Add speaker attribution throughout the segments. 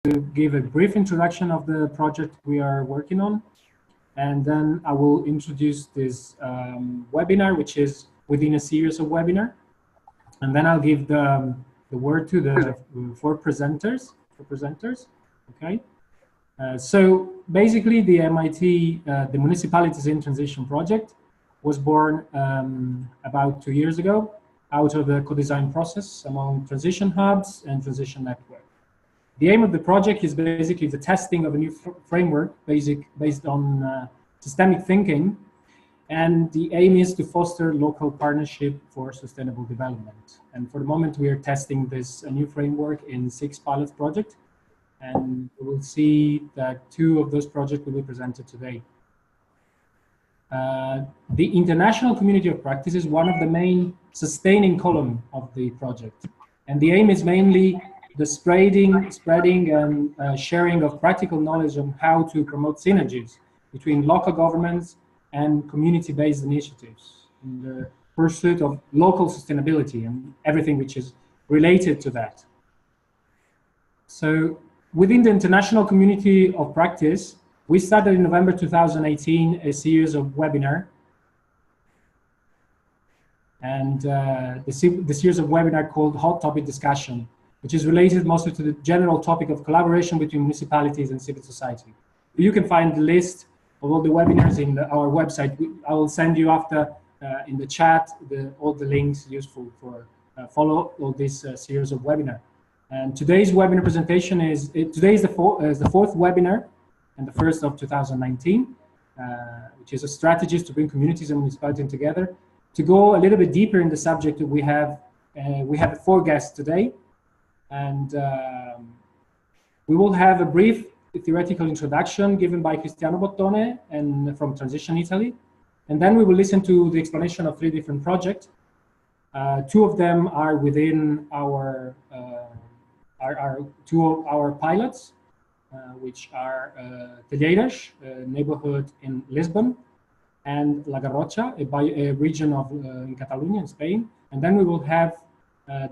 Speaker 1: give a brief introduction of the project we are working on, and then I will introduce this webinar, which is within a series of webinar, and then I'll give the word to the four presenters. Okay. So basically, the MIT, the Municipalities in Transition project, was born about 2 years ago out of the co-design process among transition hubs and transition network. The aim of the project is basically the testing of a new framework based on systemic thinking, and the aim is to foster local partnership for sustainable development. And for the moment, we are testing this new framework in 6 pilot projects, and we will see that 2 of those projects will be presented today. The international community of practice is one of the main sustaining column of the project, and the aim is mainly the spreading and sharing of practical knowledge on how to promote synergies between local governments and community-based initiatives in the pursuit of local sustainability and everything which is related to that. So within the international community of practice, we started in November 2018 a series of webinar, and the series of webinar called Hot Topic Discussion, which is related mostly to the general topic of collaboration between municipalities and civil society. You can find the list of all the webinars in our website. I will send you after in the chat all the links useful for follow all this series of webinar. And today's webinar presentation is, today is the fourth webinar and the first of 2019, which is a strategies to bring communities and municipalities together. To go a little bit deeper in the subject, we have 4 guests today, and we will have a brief theoretical introduction given by Cristiano Bottone and from Transition Italy, and then we will listen to the explanation of 3 different projects. 2 of them are within our 2 of our pilots, which are Pereira, a neighborhood in Lisbon, and La Garrocha, a region of in Catalonia, in Spain. And then we will have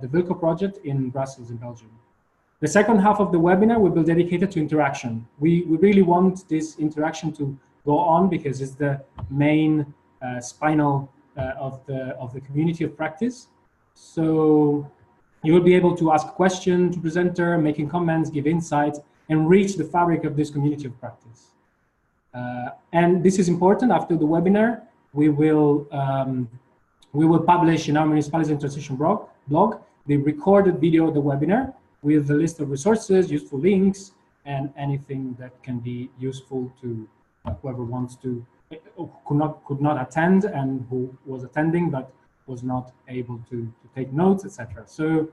Speaker 1: the Wilco project in Brussels, in Belgium. The second half of the webinar will be dedicated to interaction. We really want this interaction to go on because it's the main spinal of the community of practice. So you will be able to ask questions to presenter, making comments, give insights, and reach the fabric of this community of practice. And this is important. After the webinar, we will publish in our Municipalities in Transition blog the recorded video of the webinar with a list of resources, useful links, and anything that can be useful to whoever wants to, could not attend, and who was attending but was not able to take notes, etc. So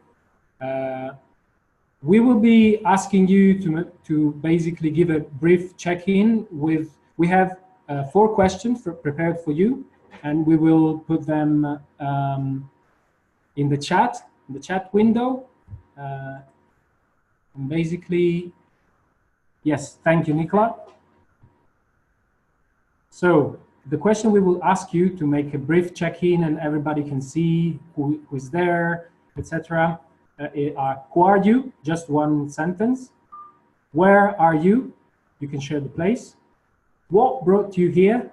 Speaker 1: we will be asking you to basically give a brief check-in with, we have 4 questions prepared for you, and we will put them in the chat window. And basically, yes, thank you, Nicola. So the question we will ask you to make a brief check-in and everybody can see who is there, etc. Who are you? Just 1 sentence. Where are you? You can share the place. What brought you here?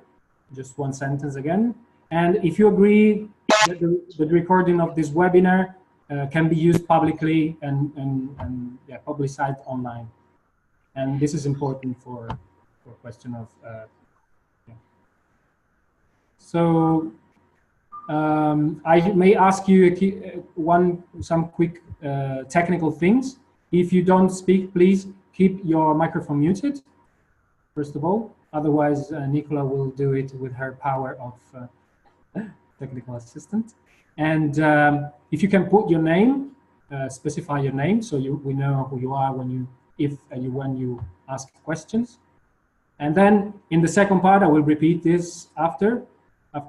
Speaker 1: Just 1 sentence again. And if you agree that the recording of this webinar can be used publicly and yeah, publicized online. And this is important for question of yeah. So I may ask you some quick technical things. If you don't speak, please keep your microphone muted, first of all. Otherwise, Nicola will do it with her power of technical assistant. And if you can put your name, specify your name, so we know who you are when you ask questions. And then in the second part, I will repeat this after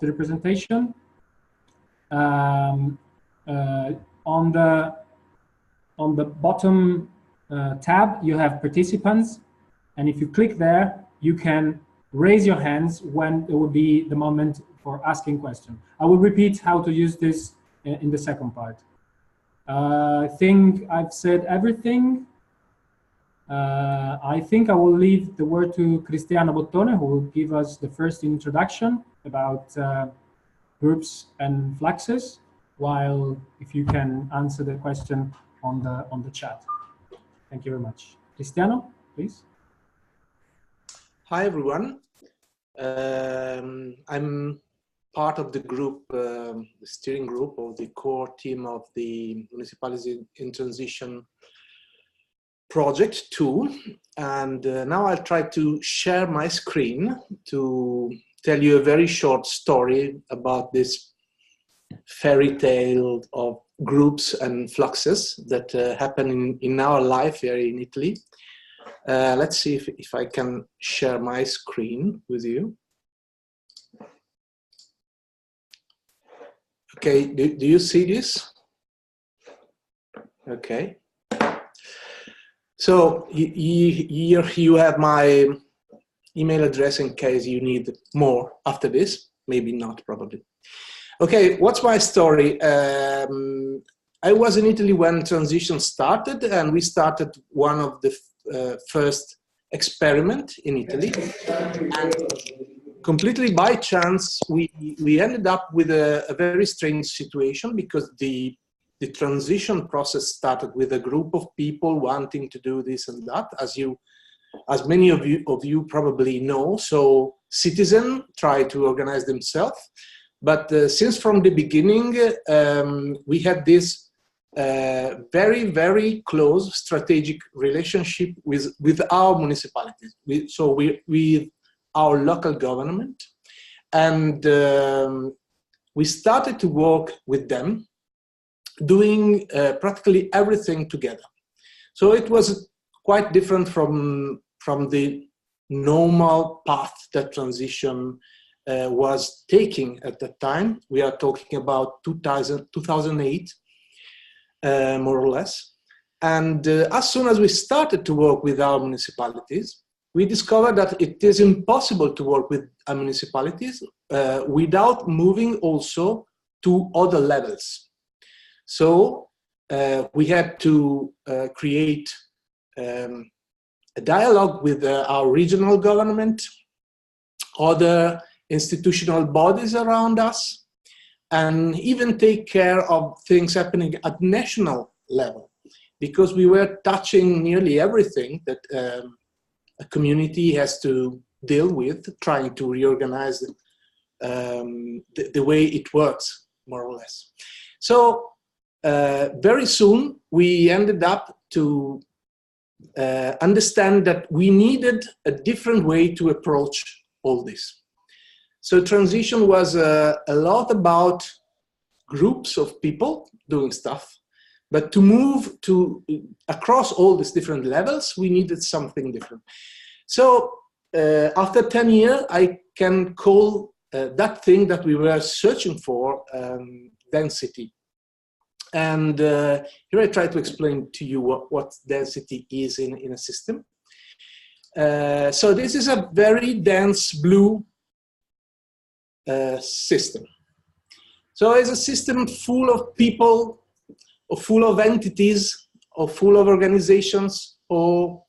Speaker 1: the presentation. On the bottom tab, you have participants, and if you click there, you can raise your hands when it will be the moment for asking questions. I will repeat how to use this in the second part. I think I've said everything. I think I will leave the word to Cristiano Bottone, who will give us the first introduction about groups and fluxes, while if you can answer the question on the chat. Thank you very much. Cristiano, please.
Speaker 2: Hi, everyone. I'm part of the group, the steering group, or the core team of the Municipalities in Transition project too. And now I'll try to share my screen to tell you a very short story about this fairy tale of groups and fluxes that happen in our life here in Italy. Let's see if I can share my screen with you. Okay, do you see this? Okay. So here you have my email address in case you need more after this. Maybe not, probably. Okay, what's my story? I was in Italy when transition started, and we started one of the first experiment in Italy. And completely by chance, we ended up with a very strange situation, because the transition process started with a group of people wanting to do this and that, as many of you probably know. So citizens try to organize themselves, but since from the beginning we had this very, very close strategic relationship with our municipalities, with our local government, and we started to work with them, doing practically everything together. So it was quite different from the normal path that transition was taking at that time. We are talking about 2008, more or less. And as soon as we started to work with our municipalities, we discovered that it is impossible to work with our municipalities without moving also to other levels. So we had to create a dialogue with our regional government, other institutional bodies around us, and even take care of things happening at national level, because we were touching nearly everything that a community has to deal with, trying to reorganize the way it works, more or less. So very soon we ended up to understand that we needed a different way to approach all this. So transition was a lot about groups of people doing stuff, but to move across all these different levels, we needed something different. So after 10 years, I can call that thing that we were searching for density. And here I try to explain to you what density is in a system. So this is a very dense blue system. So it's a system full of people, or full of entities, or full of organizations, or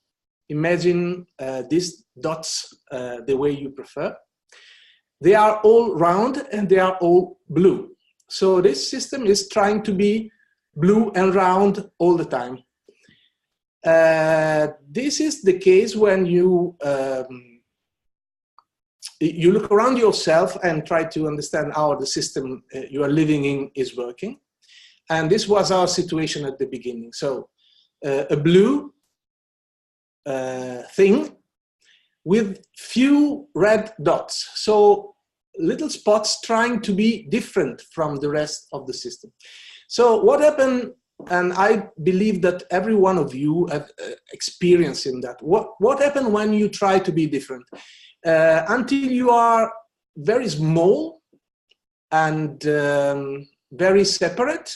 Speaker 2: imagine these dots the way you prefer. They are all round and they are all blue. So this system is trying to be blue and round all the time. This is the case when you look around yourself and try to understand how the system you are living in is working. And this was our situation at the beginning. So a blue thing with few red dots. So little spots trying to be different from the rest of the system. So what happened, and I believe that every one of you have experience in that. What happened when you try to be different? Until you are very small and very separate,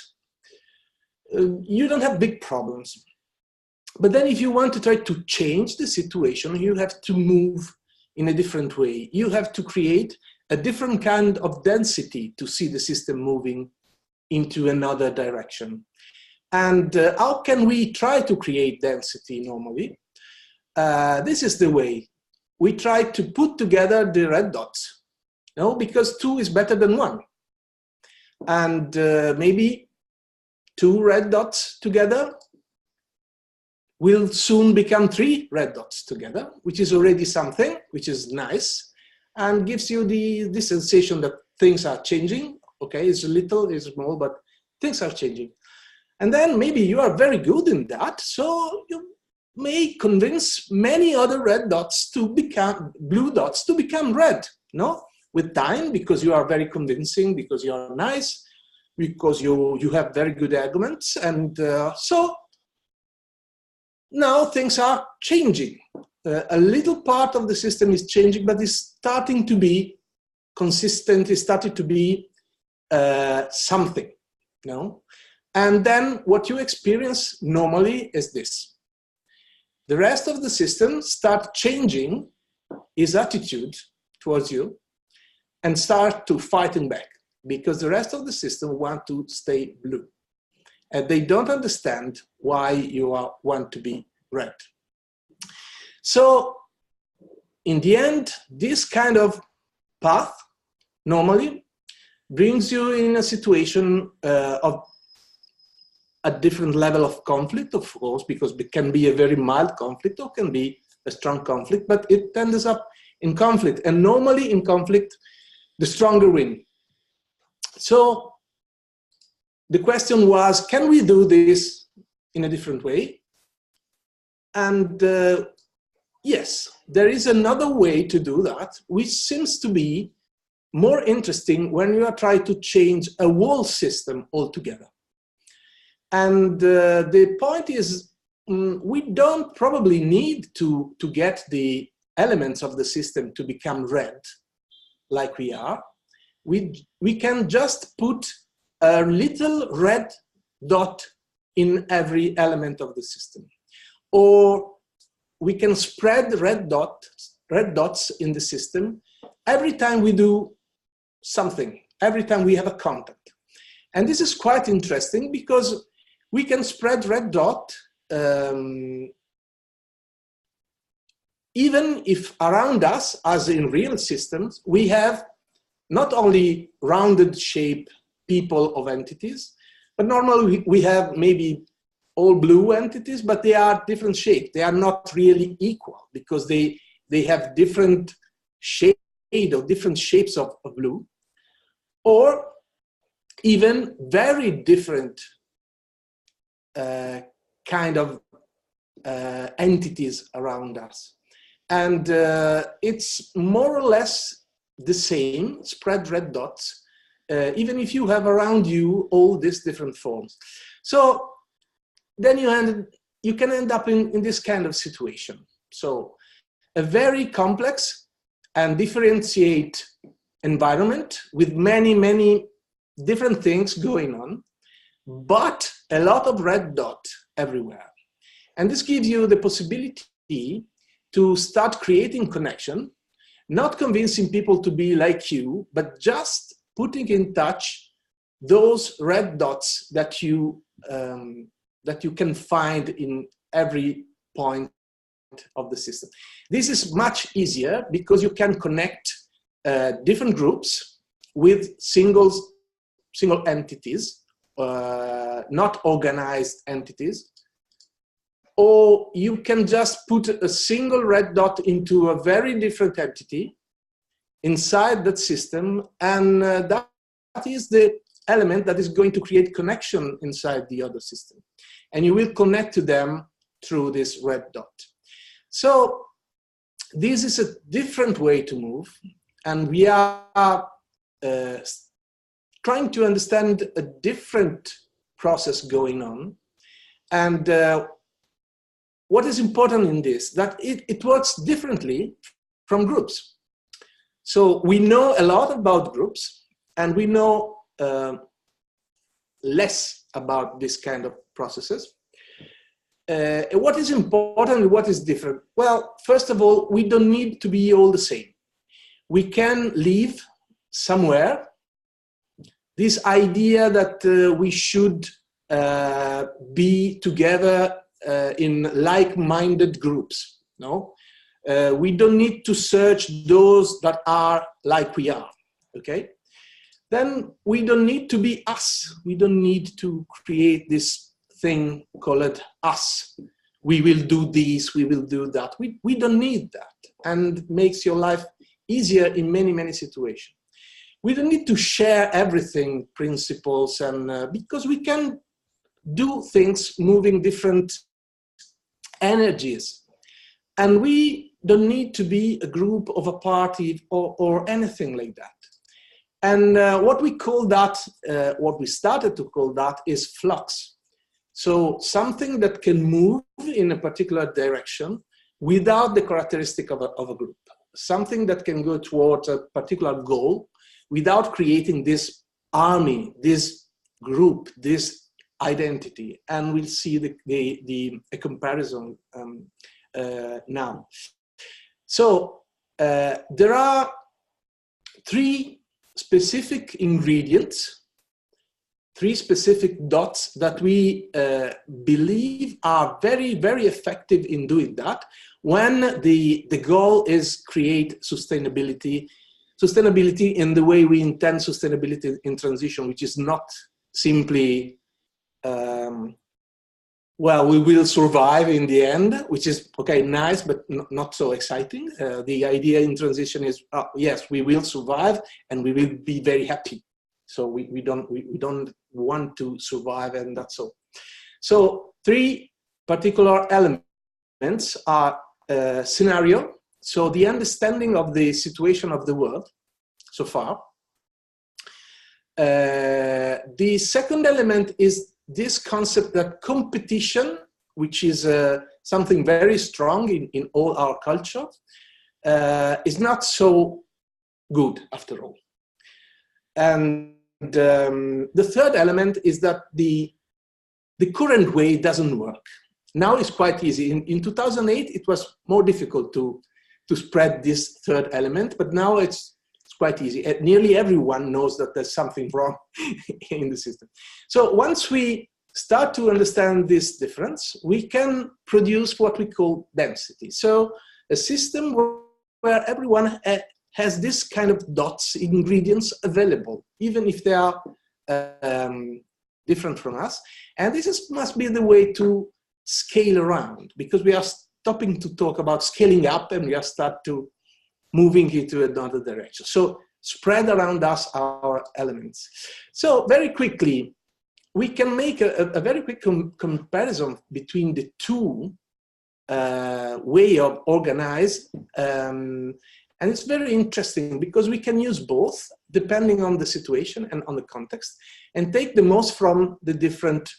Speaker 2: you don't have big problems. But then if you want to try to change the situation, you have to move in a different way. You have to create a different kind of density to see the system moving into another direction. And how can we try to create density normally? this is the way. We try to put together the red dots, because 2 is better than 1. And maybe 2 red dots together will soon become 3 red dots together, which is already something, which is nice, and gives you the sensation that things are changing. Okay, it's little, it's small, but things are changing. And then maybe you are very good in that, so you may convince many other red dots to become blue dots to become red, with time, because you are very convincing, because you are nice, because you have very good arguments, and so now things are changing. A little part of the system is changing, but it's starting to be consistent. It's starting to be something, And then what you experience normally is this. The rest of the system start changing his attitude towards you and start to fighting back, because the rest of the system want to stay blue. And they don't understand why you want to be red. So in the end, this kind of path normally brings you in a situation of a different level of conflict, of course, because it can be a very mild conflict or can be a strong conflict, but it ends up in conflict. And normally in conflict, the stronger win. So the question was, can we do this in a different way? And yes, there is another way to do that, which seems to be more interesting when you are trying to change a whole system altogether. And the point is, we don't probably need to get the elements of the system to become red, like we are. We can just put a little red dot in every element of the system. Or we can spread red dots in the system every time we do something, every time we have a contact. And this is quite interesting because we can spread red dot even if around us, as in real systems, we have not only rounded shape people of entities, but normally we have maybe all blue entities, but they are different shapes. They are not really equal because they have different shade or different shapes of blue, or even very different kind of entities around us. And it's more or less the same, spread red dots, even if you have around you all these different forms. So then you can end up in this kind of situation. So a very complex and differentiate environment with many, many different things going on, but a lot of red dot everywhere. And this gives you the possibility to start creating connection, not convincing people to be like you, but just putting in touch those red dots that you can find in every point of the system. This is much easier because you can connect different groups with single entities, not organized entities. Or you can just put a single red dot into a very different entity inside that system, and that is the element that is going to create connection inside the other system. And you will connect to them through this red dot. So this is a different way to move, and we are trying to understand a different process going on. And what is important in this, that it works differently from groups. So we know a lot about groups, and we know less about this kind of processes. What is important and what is different? Well, first of all, we don't need to be all the same. We can live somewhere. This idea that we should be together in like-minded groups. No, we don't need to search those that are like we are. Okay, then we don't need to be us. We don't need to create this thing called us. We will do this, we will do that. We don't need that, and it makes your life easier in many, many situations. We don't need to share everything, principles, and because we can do things moving different energies. And we don't need to be a group of a party or anything like that. And what we call that, what we started to call that is flux. So something that can move in a particular direction without the characteristic of a group. Something that can go towards a particular goal without creating this army, this group, this identity. And we'll see a comparison now. So there are 3 specific ingredients, 3 specific dots that we believe are very, very effective in doing that when the goal is create sustainability in the way we intend sustainability in transition, which is not simply, well, we will survive in the end, which is, okay, nice, but not so exciting. The idea in transition is, yes, we will survive and we will be very happy. So we don't want to survive, and that's all. So 3 particular elements are scenario, so the understanding of the situation of the world so far. The second element is this concept that competition, which is something very strong in all our culture, is not so good after all. And the third element is that the current way doesn't work. Now it's quite easy. In 2008, it was more difficult to spread this third element, but now it's quite easy. Nearly everyone knows that there's something wrong in the system. So once we start to understand this difference, we can produce what we call density. So a system where everyone has this kind of dots, ingredients available, even if they are different from us. And this must be the way to scale around, because we are stopping to talk about scaling up and we are start to moving into another direction. So spread around us our elements. So very quickly, we can make a very quick comparison between the 2 way of organize. And it's very interesting because we can use both depending on the situation and on the context and take the most from the different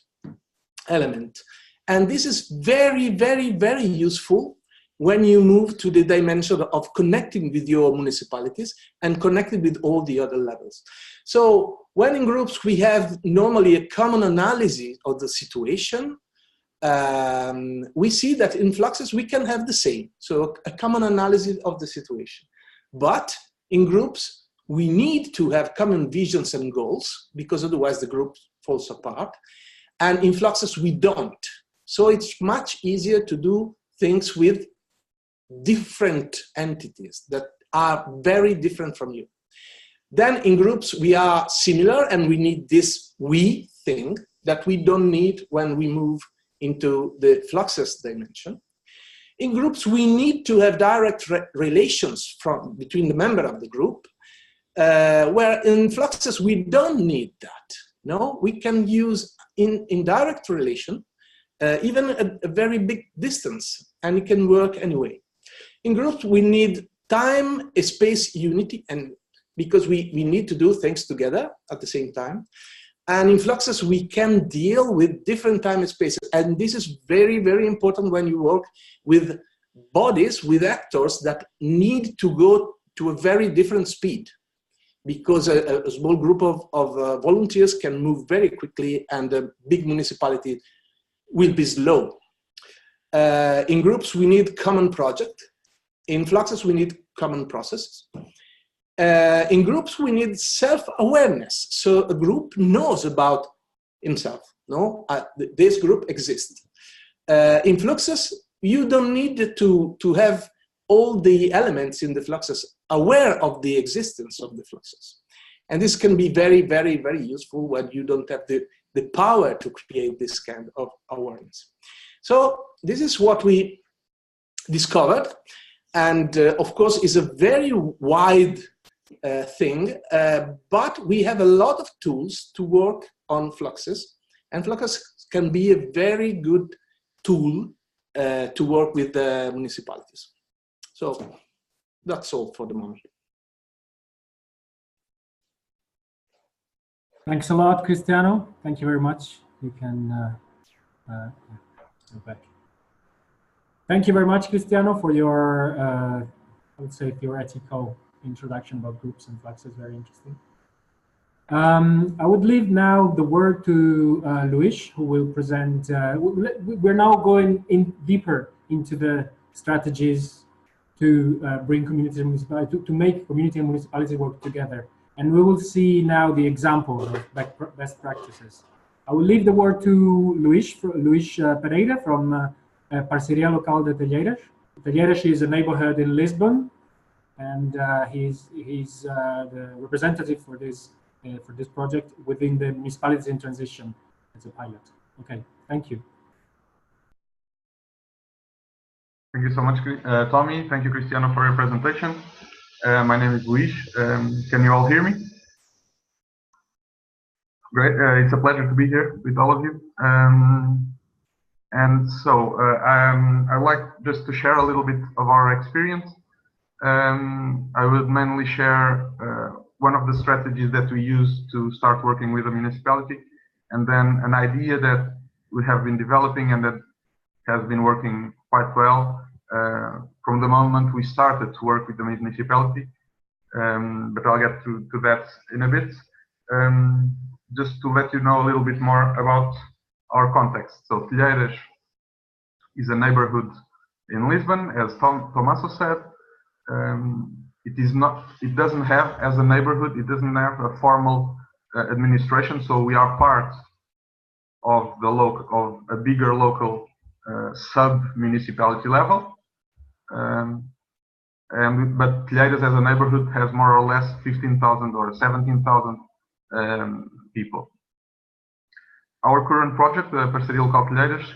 Speaker 2: element. And this is very, very, very useful when you move to the dimension of connecting with your municipalities and connecting with all the other levels. So when in groups we have normally a common analysis of the situation, we see that in fluxes we can have the same, so a common analysis of the situation. But in groups we need to have common visions and goals, because otherwise the group falls apart. And in fluxes we don't. So it's much easier to do things with different entities that are very different from you. Then in groups we are similar and we need this we thing that we don't need when we move into the fluxes dimension. In groups we need to have direct relations between the member of the group, where in fluxes we don't need that. No, we can use indirect relation, even a very big distance, and it can work anyway. In groups, we need time, space, unity, and because we need to do things together at the same time. And in fluxes, we can deal with different time and spaces. And this is very, very important when you work with bodies, with actors that need to go to a very different speed, because a small group of volunteers can move very quickly and a big municipality will be slow. In groups, we need common project. In fluxes, we need common processes. In groups, we need self-awareness. So a group knows about himself. No, this group exists. In fluxes, you don't need to have all the elements in the fluxes aware of the existence of the fluxes. And this can be very, very, very useful when you don't have the power to create this kind of awareness. So this is what we discovered. And of course, it's a very wide thing, but we have a lot of tools to work on fluxes. And fluxes can be a very good tool to work with the municipalities. So that's all for the moment.
Speaker 1: Thanks a lot, Cristiano. Thank you very much. You can go back. Thank you very much, Cristiano, for your, I would say, theoretical introduction about groups and fluxes. Very interesting. I would leave now the word to Luís, who will present. We're now going in deeper into the strategies to bring community and municipality, to make community and municipality work together. And we will see now the examples of best practices. I will leave the word to Luís Pereira from Parceria Local de Telheiras. Telheiras is a neighborhood in Lisbon, and he's the representative for this project within the municipalities in transition as a pilot. Okay, thank you.
Speaker 3: Thank you so much, Tommy. Thank you, Cristiano, for your presentation. My name is Luís. Can you all hear me? Great. It's a pleasure to be here with all of you. And so I'd like just to share a little bit of our experience. I would mainly share one of the strategies that we use to start working with a municipality, and then an idea that we have been developing and that has been working quite well from the moment we started to work with the municipality. But I'll get to that in a bit. Just to let you know a little bit more about our context. So Telheiras is a neighborhood in Lisbon, as Tommaso said. It doesn't have, as a neighborhood, it doesn't have a formal administration. So we are part of a bigger local sub-municipality level. But Telheiras as a neighborhood has more or less 15,000 or 17,000 people. Our current project, Parceria Local Telheiras,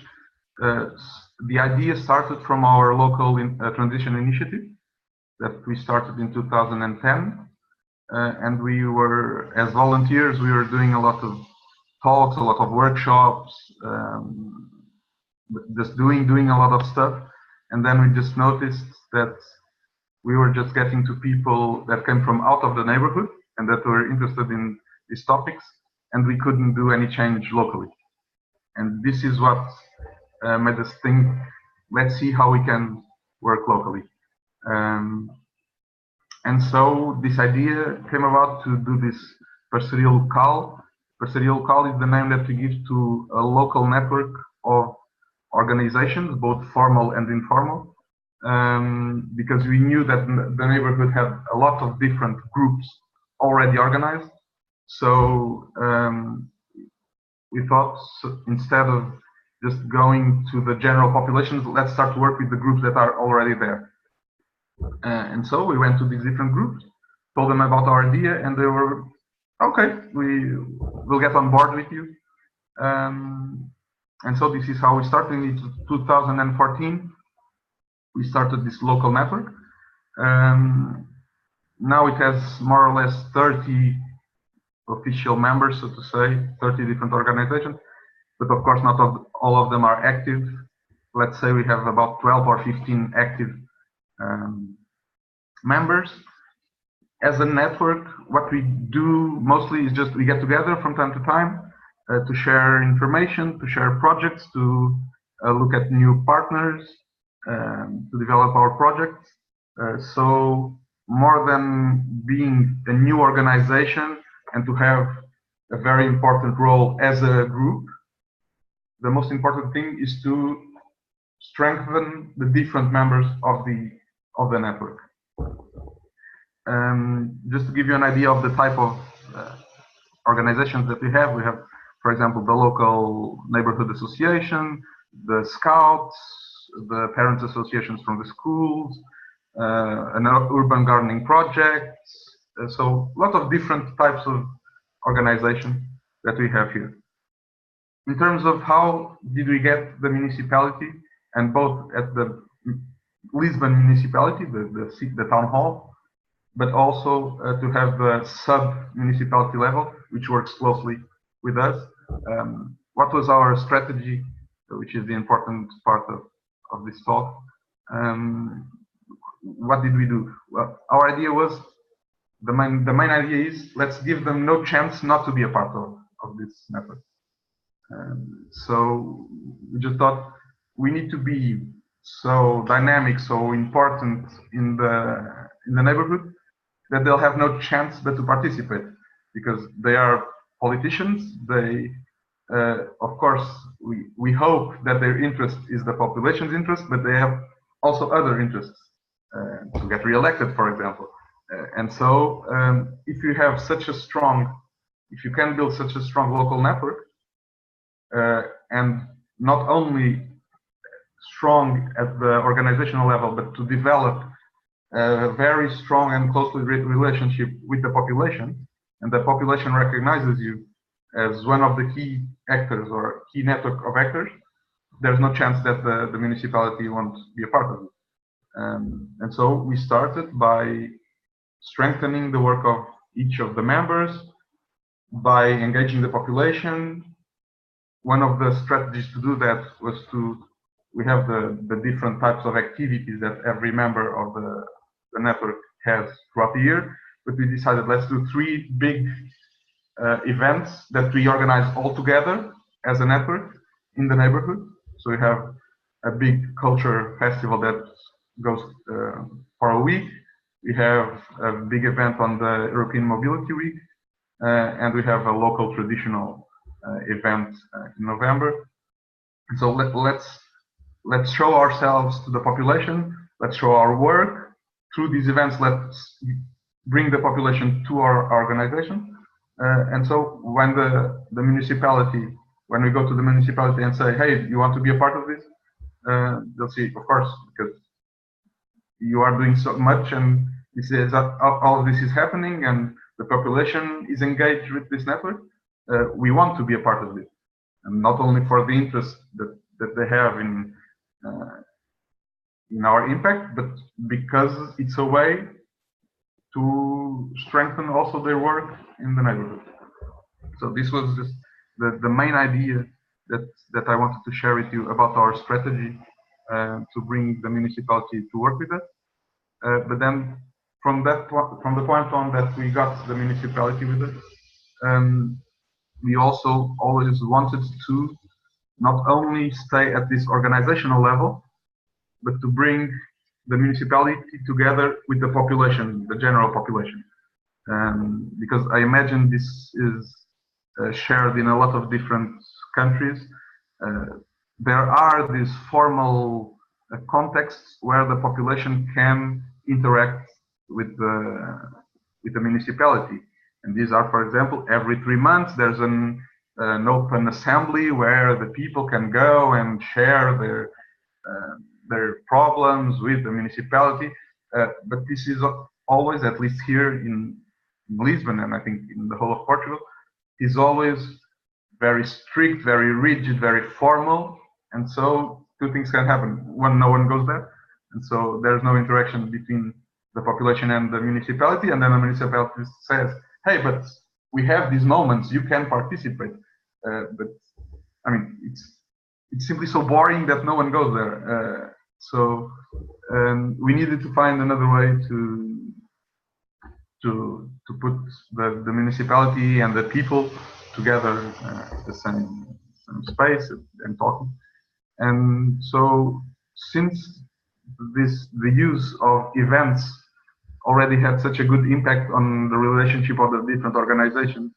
Speaker 3: the idea started from our local transition initiative that we started in 2010. And we were, as volunteers, we were doing a lot of talks, a lot of workshops, just doing a lot of stuff. And then we just noticed that we were just getting to people that came from out of the neighborhood and that were interested in these topics, and we couldn't do any change locally. And this is what made us think, let's see how we can work locally. And so this idea came about to do this Parceria Local. Parceria Local is the name that we give to a local network of organizations, both formal and informal, because we knew that the neighborhood had a lot of different groups already organized. So we thought, instead of just going to the general populations, let's start to work with the groups that are already there. And so we went to these different groups, told them about our idea, and they were, okay, we'll get on board with you. And so this is how we started in 2014. We started this local network. Now it has more or less 30 official members, so to say, 30 different organizations, but of course not all of them are active. Let's say we have about 12 or 15 active members. As a network, what we do mostly is just we get together from time to time to share information, to share projects, to look at new partners, to develop our projects. So more than being a new organization and to have a very important role as a group, the most important thing is to strengthen the different members of the network. Just to give you an idea of the type of organizations that we have, for example, the local neighborhood association, the scouts, the parents' associations from the schools, an urban gardening project. So a lot of different types of organization that we have here. In terms of how did we get the municipality, and both at the Lisbon municipality, the town hall, but also to have the sub-municipality level, which works closely with us. What was our strategy, which is the important part of this talk? What did we do? Well, our idea was, the main idea is, let's give them no chance not to be a part of this network. So we just thought we need to be so dynamic, so important in the neighborhood, that they'll have no chance but to participate, because they are politicians. They, of course, we hope that their interest is the population's interest, but they have also other interests, to get re-elected, for example. And so, if you have such a strong, if you can build such a strong local network, and not only strong at the organizational level, but to develop a very strong and closely relationship with the population, and the population recognizes you as one of the key actors or key network of actors, there's no chance that the municipality won't be a part of it. And so we started by strengthening the work of each of the members, by engaging the population. One of the strategies to do that was we have the different types of activities that every member of the network has throughout the year, but we decided, let's do 3 big events that we organize all together as a network in the neighborhood. So we have a big culture festival that goes for a week. We have a big event on the European Mobility Week, and we have a local traditional event in November. And so let's show ourselves to the population. Let's show our work through these events. Let's bring the population to our organization. And so when the municipality, when we go to the municipality and say, hey, you want to be a part of this? They'll say, of course, because you are doing so much, and this is, all of this is happening, and the population is engaged with this network. We want to be a part of it, and not only for the interest that they have in our impact, but because it's a way to strengthen also their work in the neighborhood. So this was just the main idea that I wanted to share with you about our strategy to bring the municipality to work with us. But then from the point on that we got the municipality with us, we also always wanted to not only stay at this organizational level, but to bring the municipality together with the population, the general population. Because I imagine this is shared in a lot of different countries. There are these formal contexts where the population can interact with the municipality. And these are, for example, every 3 months there's an open assembly where the people can go and share their problems with the municipality. But this is always, at least here in Lisbon, and I think in the whole of Portugal, is always very strict, very rigid, very formal. And so 2 things can happen. One, no one goes there, and so there's no interaction between the population and the municipality. And then the municipality says, hey, but we have these moments, you can participate. But I mean, it's simply so boring that no one goes there. So we needed to find another way to put the municipality and the people together at the same space and talking. And so since the use of events already had such a good impact on the relationship of the different organizations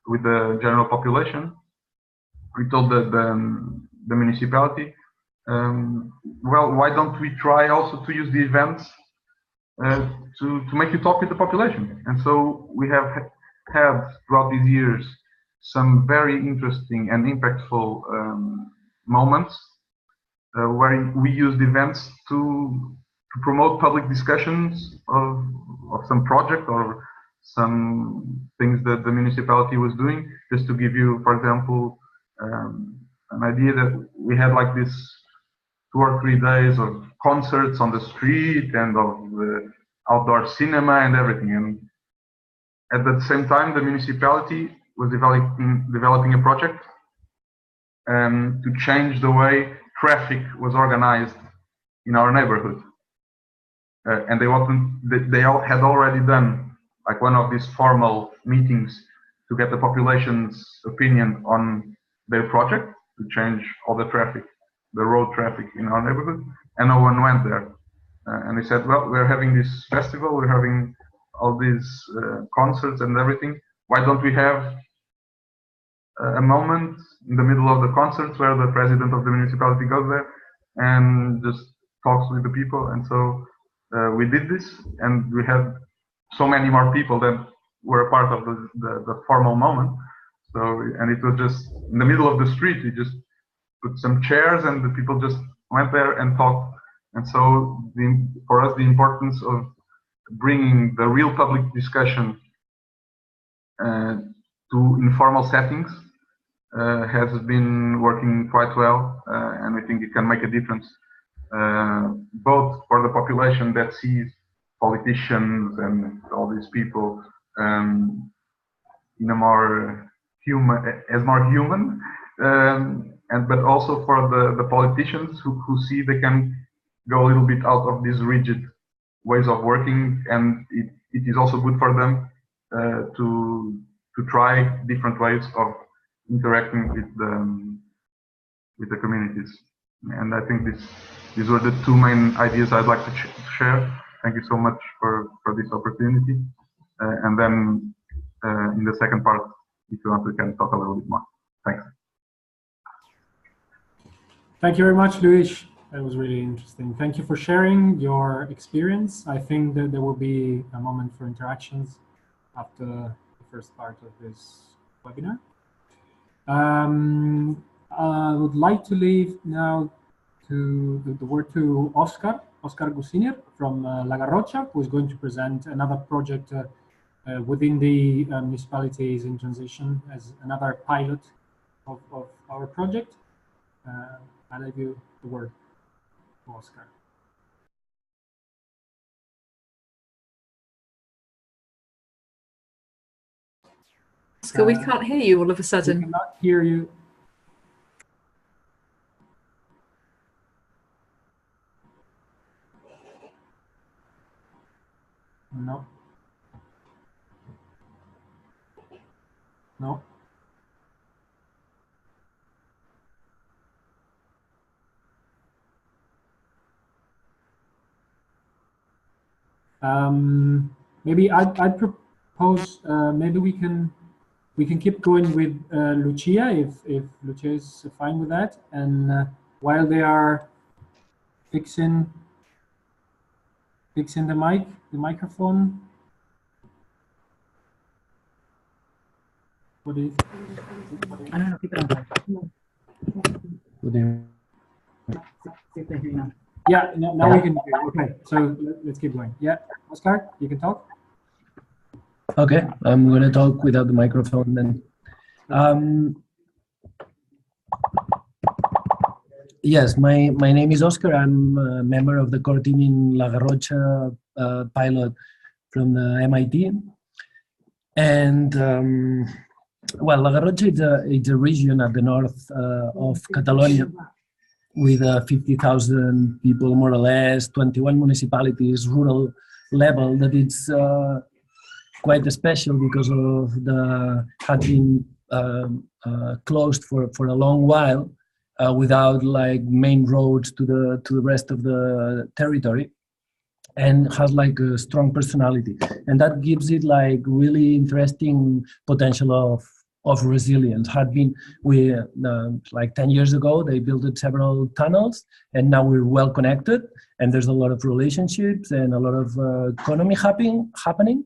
Speaker 3: with the general population, we told the municipality, well, why don't we try also to use the events to make you talk with the population? And so we have had throughout these years some very interesting and impactful moments where we used events to promote public discussions of some project or some things that the municipality was doing. Just to give you, for example, an idea, that we had like this 2 or 3 days of concerts on the street and of outdoor cinema and everything. And at the same time, the municipality was developing a project to change the way traffic was organized in our neighborhood. And they all had already done like one of these formal meetings to get the population's opinion on their project to change all the traffic, the road traffic in our neighborhood, and no one went there. And they said, well, we're having this festival, we're having all these concerts and everything. Why don't we have a moment in the middle of the concerts where the president of the municipality goes there and just talks with the people? And so we did this, and we had so many more people that were a part of the formal moment. So, and it was just in the middle of the street. We just put some chairs, and the people just went there and talked. And so, for us, the importance of bringing the real public discussion to informal settings has been working quite well, and I think it can make a difference, both for the population that sees politicians and all these people in a more human, but also for the politicians who see they can go a little bit out of these rigid ways of working, and it is also good for them to try different ways of interacting with the communities. And I think these were the 2 main ideas I'd like to share. Thank you so much for this opportunity. And then in the second part, if you want, we can talk a little bit more. Thanks.
Speaker 1: Thank you very much, Luís. That was really interesting. Thank you for sharing your experience. I think that there will be a moment for interactions after the first part of this webinar. I would like to leave now the word to Òscar Gussinyer from La Garrocha, who is going to present another project within the municipalities in transition as another pilot of our project. I leave you the word to Òscar.
Speaker 4: Òscar, we can't hear you all of a sudden.
Speaker 1: We cannot hear you. No. No. Maybe I'd propose maybe we can keep going with Lucia if Lucia is fine with that, and while they are fixing the microphone. What do you think?
Speaker 5: I don't know, keep it on.
Speaker 1: Yeah, now we can hear. Okay, so let's keep going. Yeah, Òscar, you can talk.
Speaker 5: Okay, I'm going to talk without the microphone then. Yes, my name is Òscar. I'm a member of the core team in La Garrocha pilot from the MIT. And well, La Garrocha it's a region at the north of Catalonia with 50,000 people, more or less, 21 municipalities, rural level, that it's quite special because of had been closed for a long while without like main roads to the rest of the territory, and has like a strong personality, and that gives it like really interesting potential of resilience. Had been like 10 years ago they built several tunnels, and now we're well connected, and there's a lot of relationships and a lot of economy happening,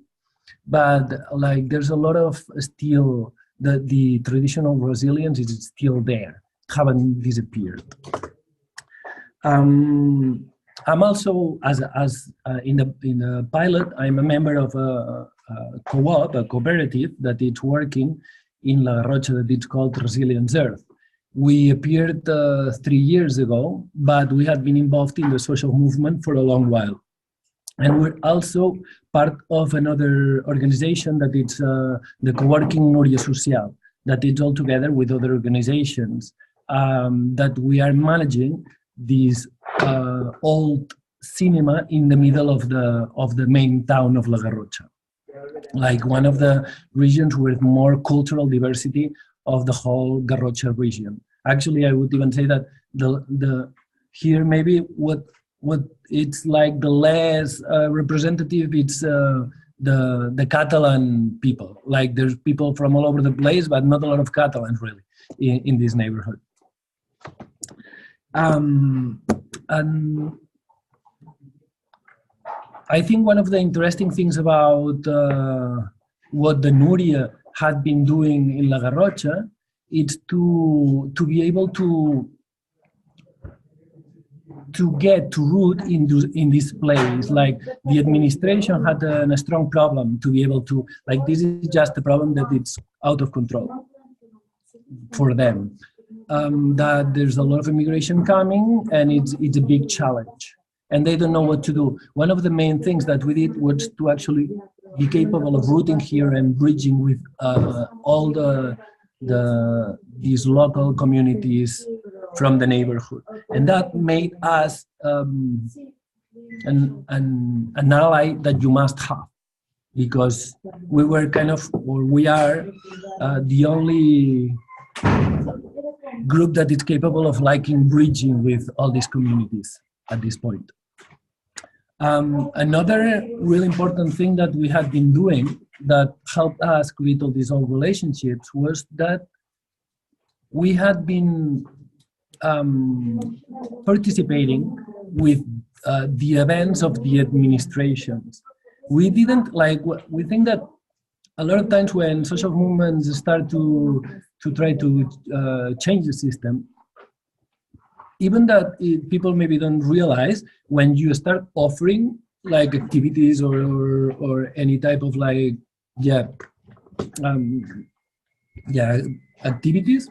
Speaker 5: but like there's a lot of still the traditional resilience is still there, haven't disappeared. I'm also, in the pilot, I'm a member of a co-op, a cooperative that is working in La Garrotxa that it's called Resilience Earth. We appeared 3 years ago, but we had been involved in the social movement for a long while. And we're also part of another organization that is the co-working Núria Social, that is all together with other organizations that we are managing this old cinema in the middle of the main town of La Garrotxa, like one of the regions with more cultural diversity of the whole Garrotxa region. Actually, I would even say that here maybe what it's like the less representative, it's the Catalan people. Like there's people from all over the place, but not a lot of Catalans really in this neighborhood. And I think one of the interesting things about what the Núria had been doing in La Garrotxa is to be able to get to root in this place. Like the administration had a strong problem to be able to, like this is just a problem that it's out of control for them. That there's a lot of immigration coming and it's a big challenge and they don't know what to do. One of the main things that we did was to actually be capable of rooting here and bridging with all these local communities from the neighborhood, and that made us an ally that you must have, because we were kind of, or we are the only group that is capable of bridging with all these communities at this point. Another really important thing that we had been doing that helped us create all these old relationships was that we had been participating with the events of the administrations. We didn't we think that a lot of times when social movements start to try to change the system, even that people maybe don't realize, when you start offering activities or any type of activities,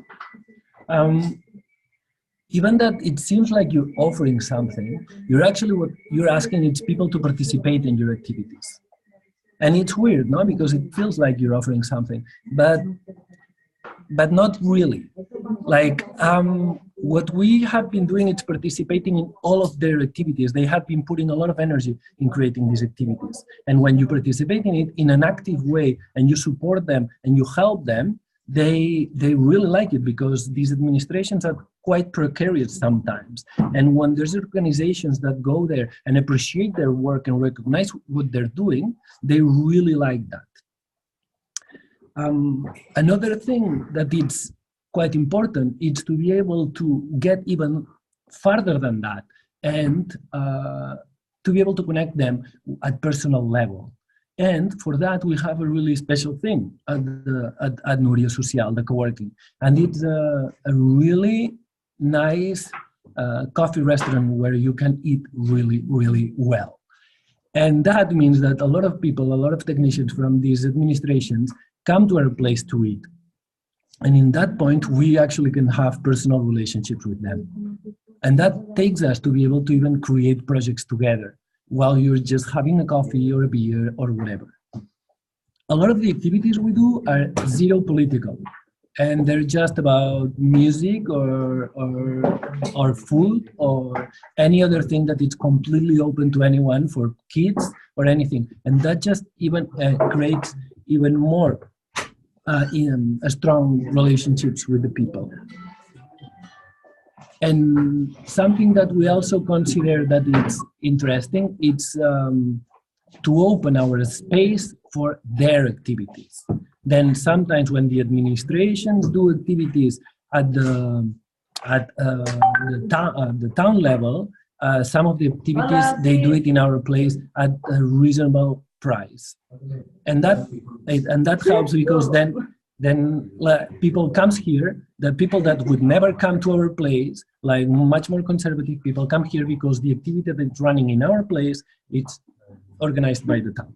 Speaker 5: even that it seems like you're offering something, what you're asking is people to participate in your activities. And it's weird, no? Because it feels like you're offering something, but not really. What we have been doing is participating in all of their activities. They have been putting a lot of energy in creating these activities. And when you participate in it in an active way and you support them and you help them, they really like it, because these administrations are quite precarious sometimes. And when there's organizations that go there and appreciate their work and recognize what they're doing, they really like that. Another thing that is quite important is to be able to get even farther than that and to be able to connect them at personal level. And for that, we have a really special thing at Núria Social, the co-working. And it's a really nice coffee restaurant where you can eat really, really well. And that means that a lot of people, a lot of technicians from these administrations come to our place to eat. And in that point, we actually can have personal relationships with them. And that takes us to be able to even create projects together while you're just having a coffee or a beer or whatever. A lot of the activities we do are zero political, and they're just about music or food or any other thing that is completely open to anyone, for kids or anything. And that just even creates even more strong relationships with the people. And something that we also consider that it's interesting, it's to open our space for their activities. Then sometimes when the administrations do activities at the town level, some of the activities, they do it in our place at a reasonable price. And that helps, because then then people comes here. The people that would never come to our place, like much more conservative people, come here because the activity that's running in our place, it's organized by the town.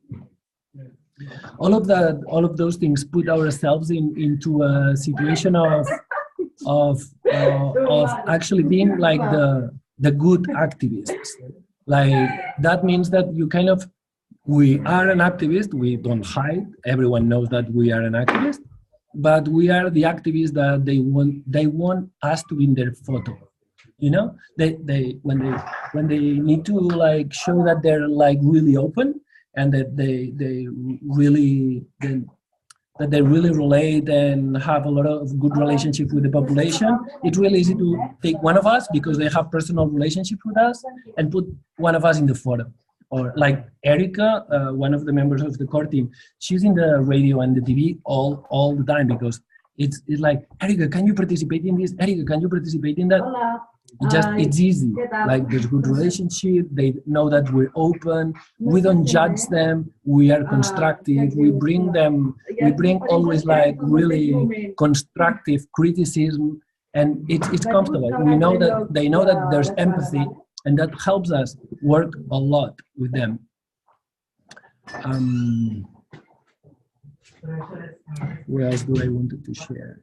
Speaker 5: All of those things put ourselves into a situation of actually being like the good activists. Like that means that you kind of, we are an activist. We don't hide. Everyone knows that we are an activist, but we are the activists that they want us to be in their photo. You know, when they need to like show that they're like really open and that they really relate and have a lot of good relationship with the population. It's really easy to take one of us because they have personal relationship with us and put one of us in the photo. Or like Erica, one of the members of the core team, she's in the radio and the TV all the time because it's like, Erica, can you participate in this? Erica, can you participate in that? It's easy. Like there's good relationship. They know that we're open. We don't judge them. We are constructive. We bring always like really constructive criticism, and it's comfortable. We know that they know that there's empathy, and that helps us work a lot with them. What else do I wanted to share?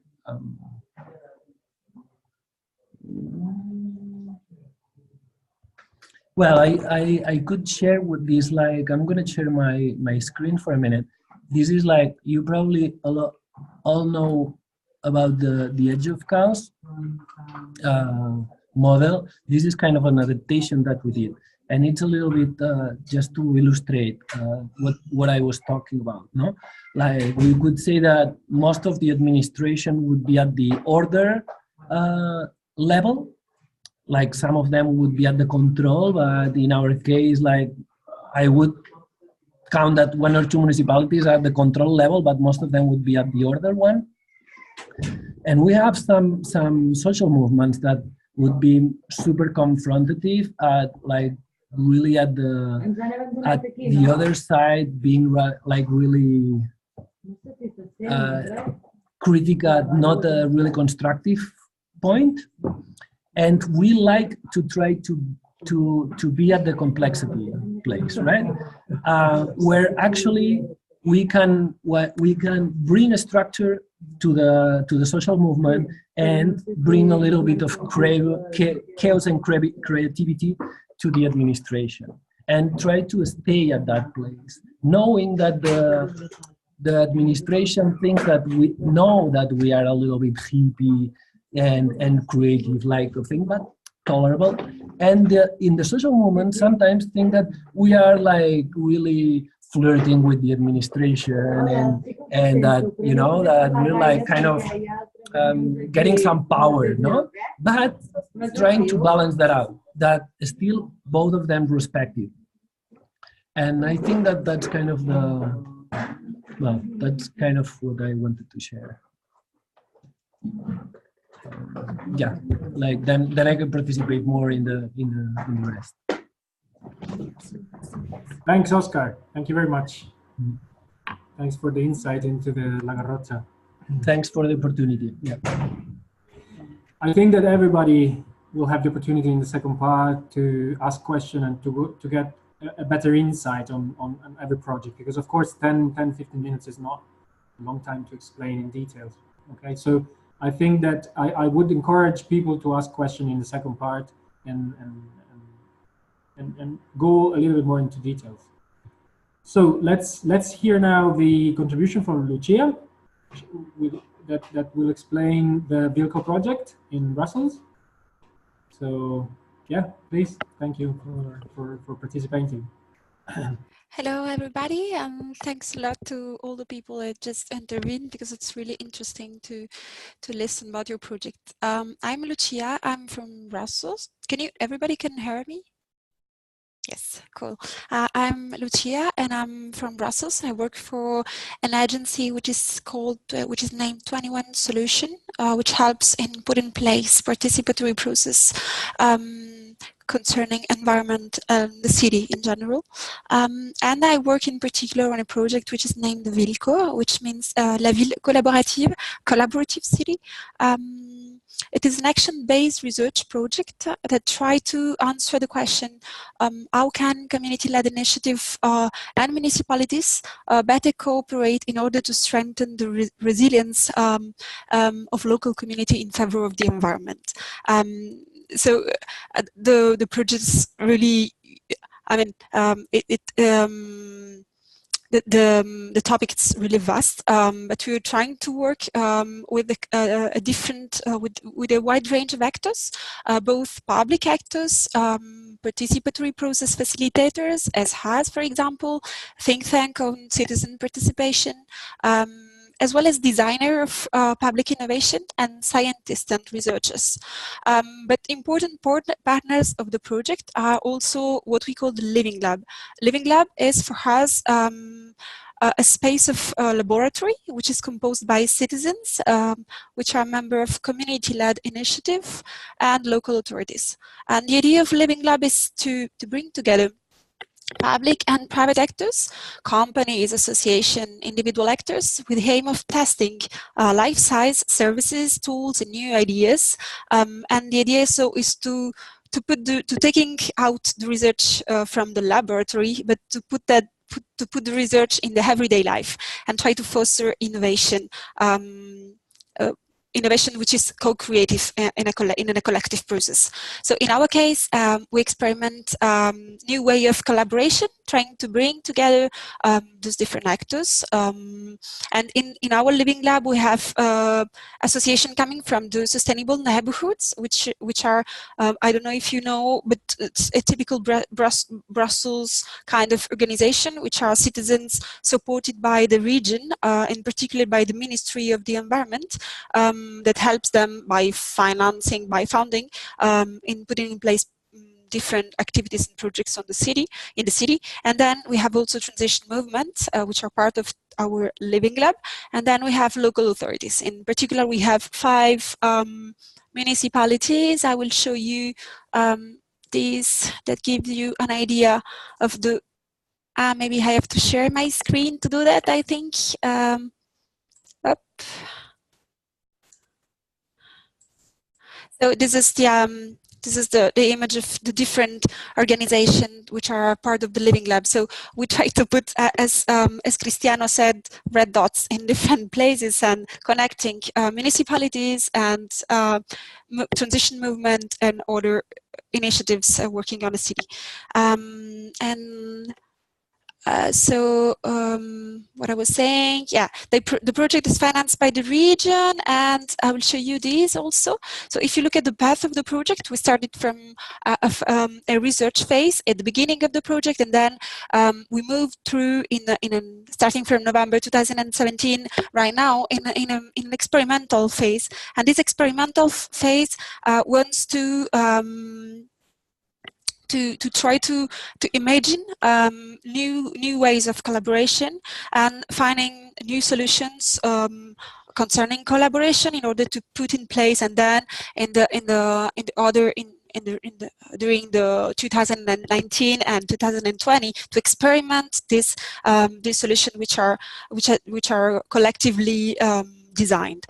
Speaker 5: Well, I could share with this, like, I'm going to share my screen for a minute. This is like, you probably all know about the Edge of Chaos model. This is kind of an adaptation that we did. And it's a little bit just to illustrate what I was talking about. No, like we could say that most of the administration would be at the order level. Like some of them would be at the control, but in our case, like I would count that one or two municipalities are at the control level, but most of them would be at the order one. And we have some social movements that would be super confrontative at like really at the other side, being like really critical, not a really constructive point. And we like to try to be at the complexity place, right? Where actually we can bring a structure to the social movement and bring a little bit of chaos and creativity to the administration, and try to stay at that place, knowing that the administration thinks that we know that we are a little bit hippie and creative like a thing, but tolerable. And in the social movement, sometimes think that we are like really flirting with the administration and that, you know, that we're like kind of getting some power, no? But trying to balance that out, that still both of them respect it. And I think that that's kind of that's kind of what I wanted to share. Yeah, like then I can participate more in the rest.
Speaker 1: Thanks, Òscar. Thank you very much. Thanks for the insight into the La Garrocha.
Speaker 5: Thanks for the opportunity. Yeah.
Speaker 1: I think that everybody will have the opportunity in the second part to ask questions and to get a better insight on every project, because of course 10-15 minutes is not a long time to explain in details. Okay, so I think that I would encourage people to ask questions in the second part and go a little bit more into details. So let's hear now the contribution from Lucia that will explain the Bilko project in Brussels. So yeah, please, thank you for participating.
Speaker 6: Hello, everybody, and thanks a lot to all the people that just intervened, because it's really interesting to listen about your project. I'm Lucia. I'm from Brussels. Everybody can hear me? Yes, cool. I'm Lucia, and I'm from Brussels. I work for an agency which is named 21 Solution, which helps in put in place participatory process concerning environment and the city in general. And I work in particular on a project which is named Vilco, which means La Ville Collaborative, collaborative city. It is an action-based research project that tries to answer the question, how can community-led initiative and municipalities better cooperate in order to strengthen the resilience of local community in favor of the environment. So the project is really, I mean, the topic is really vast, but we're trying to work with with a wide range of actors, both public actors, participatory process facilitators, as for example, think tank on citizen participation, as well as designer of public innovation and scientists and researchers. But important partners of the project are also what we call the Living Lab. Living Lab is for us a space of laboratory which is composed by citizens, which are members of community-led initiative and local authorities. And the idea of Living Lab is to bring together public and private actors, companies, associations, individual actors, with the aim of testing life-size services, tools, and new ideas. And the idea is to taking out the research from the laboratory, but to put the research in the everyday life and try to foster innovation. Innovation which is co-creative in a collective process. So in our case, we experiment new way of collaboration, trying to bring together those different actors. And in our Living Lab, we have association coming from the sustainable neighborhoods, which are, I don't know if you know, but it's a typical Brussels kind of organization, which are citizens supported by the region, in particular by the Ministry of the Environment, that helps them by financing, by funding, in putting in place different activities and projects in the city. And then we have also transition movements, which are part of our Living Lab. And then we have local authorities. In particular, we have 5 municipalities. I will show you these that give you an idea of the, maybe I have to share my screen to do that, I think. Up. So this is the image of the different organizations which are part of the Living Lab. So we try to put, as Cristiano said, red dots in different places and connecting municipalities and transition movement and other initiatives working on the city. What I was saying, yeah, the project is financed by the region, and I will show you these also. So if you look at the path of the project, we started from a research phase at the beginning of the project, and then we moved through starting from November 2017 right now in an experimental phase, and this experimental phase wants to try to imagine new ways of collaboration and finding new solutions concerning collaboration in order to put in place, and then during the 2019 and 2020 to experiment this solution which are collectively designed.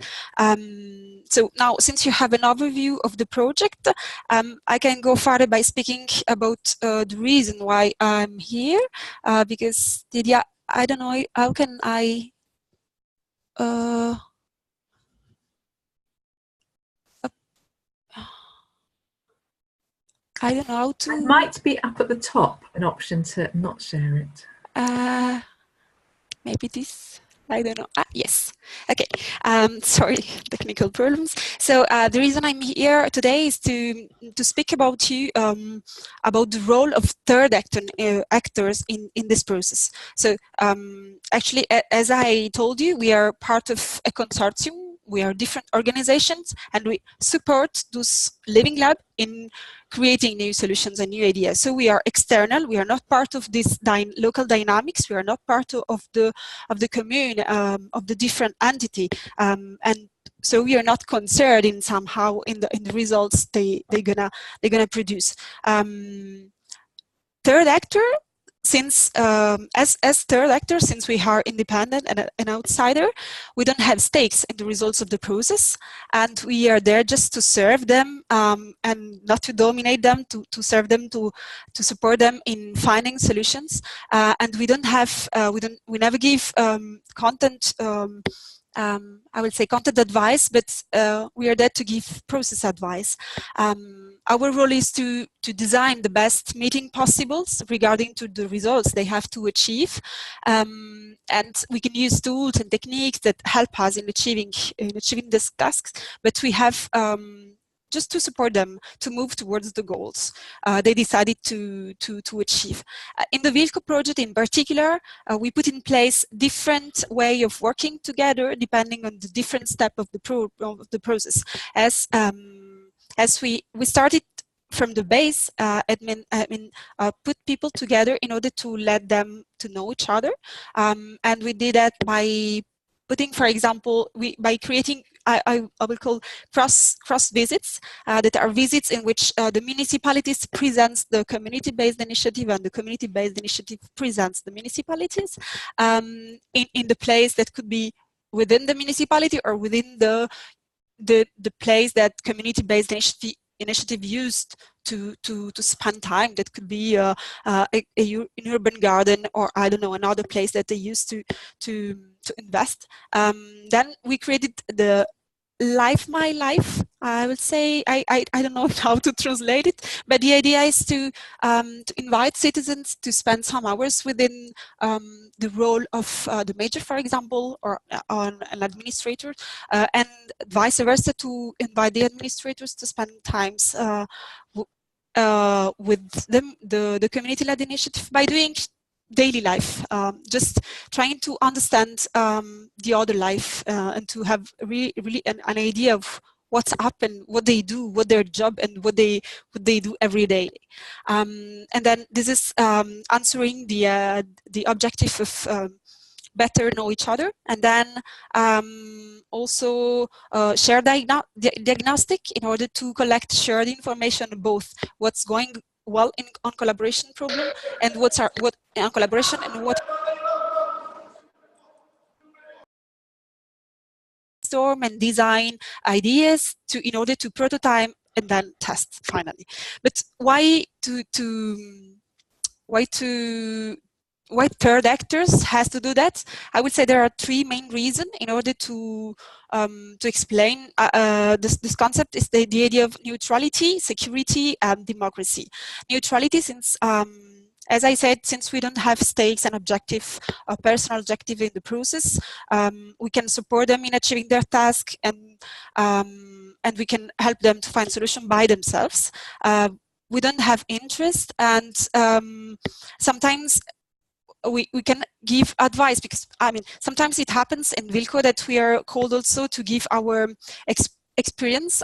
Speaker 6: So now, since you have an overview of the project, I can go further by speaking about the reason why I'm here, because Lydia, I don't know, how can I don't know how to.
Speaker 4: It might be up at the top, an option to not share it.
Speaker 6: Maybe this. I don't know. Yes. Okay. Sorry, technical problems. So the reason I'm here today is to speak about you about the role of third actors in this process. So actually, as I told you, we are part of a consortium we are different organizations, and we support those living lab in creating new solutions and new ideas. So we are external. We are not part of this local dynamics. We are not part of the commune, of the different entity, and so we are not concerned in somehow in the results they're gonna produce. Third actor, since as third actor, since we are independent and an outsider, we don't have stakes in the results of the process, and we are there just to serve them and not to dominate them, to serve them, to support them in finding solutions. And we don't have we never give content. I will say content advice, but we are there to give process advice. Our role is to design the best meeting possibles regarding to the results they have to achieve, and we can use tools and techniques that help us in achieving these tasks. But we have just to support them to move towards the goals they decided to achieve. In the Wilco project in particular, we put in place different way of working together depending on the different step of the process. As we started from the base, put people together in order to let them to know each other, and we did that by putting, for example, by creating I will call cross visits, that are visits in which the municipalities presents the community-based initiative and the community-based initiative presents the municipalities in the place that could be within the municipality or within the place that community-based initiative used to spend time. That could be an urban garden, or I don't know, another place that they used to invest. Then we created the Life My Life. I would say I don't know how to translate it, but the idea is to invite citizens to spend some hours within the role of the mayor, for example, or on an administrator, and vice versa, to invite the administrators to spend times with them, the community-led initiative, by doing daily life, just trying to understand the other life, and to have really an idea of what's up and what they do, what their job, and what they do every day. And then this is answering the objective of better know each other, and then also share diagnostic in order to collect shared information, both what's going well on collaboration problem and what on collaboration and what storm and design ideas in order to prototype and then test finally. But why third actors has to do that? I would say there are three main reasons in order to explain this concept. Is the idea of neutrality, security, and democracy. Neutrality, since as I said, since we don't have stakes and objective, a personal objective in the process, we can support them in achieving their task, and we can help them to find solution by themselves. We don't have interest, and sometimes we can give advice, because I mean sometimes it happens in Wilco that we are called also to give our experience,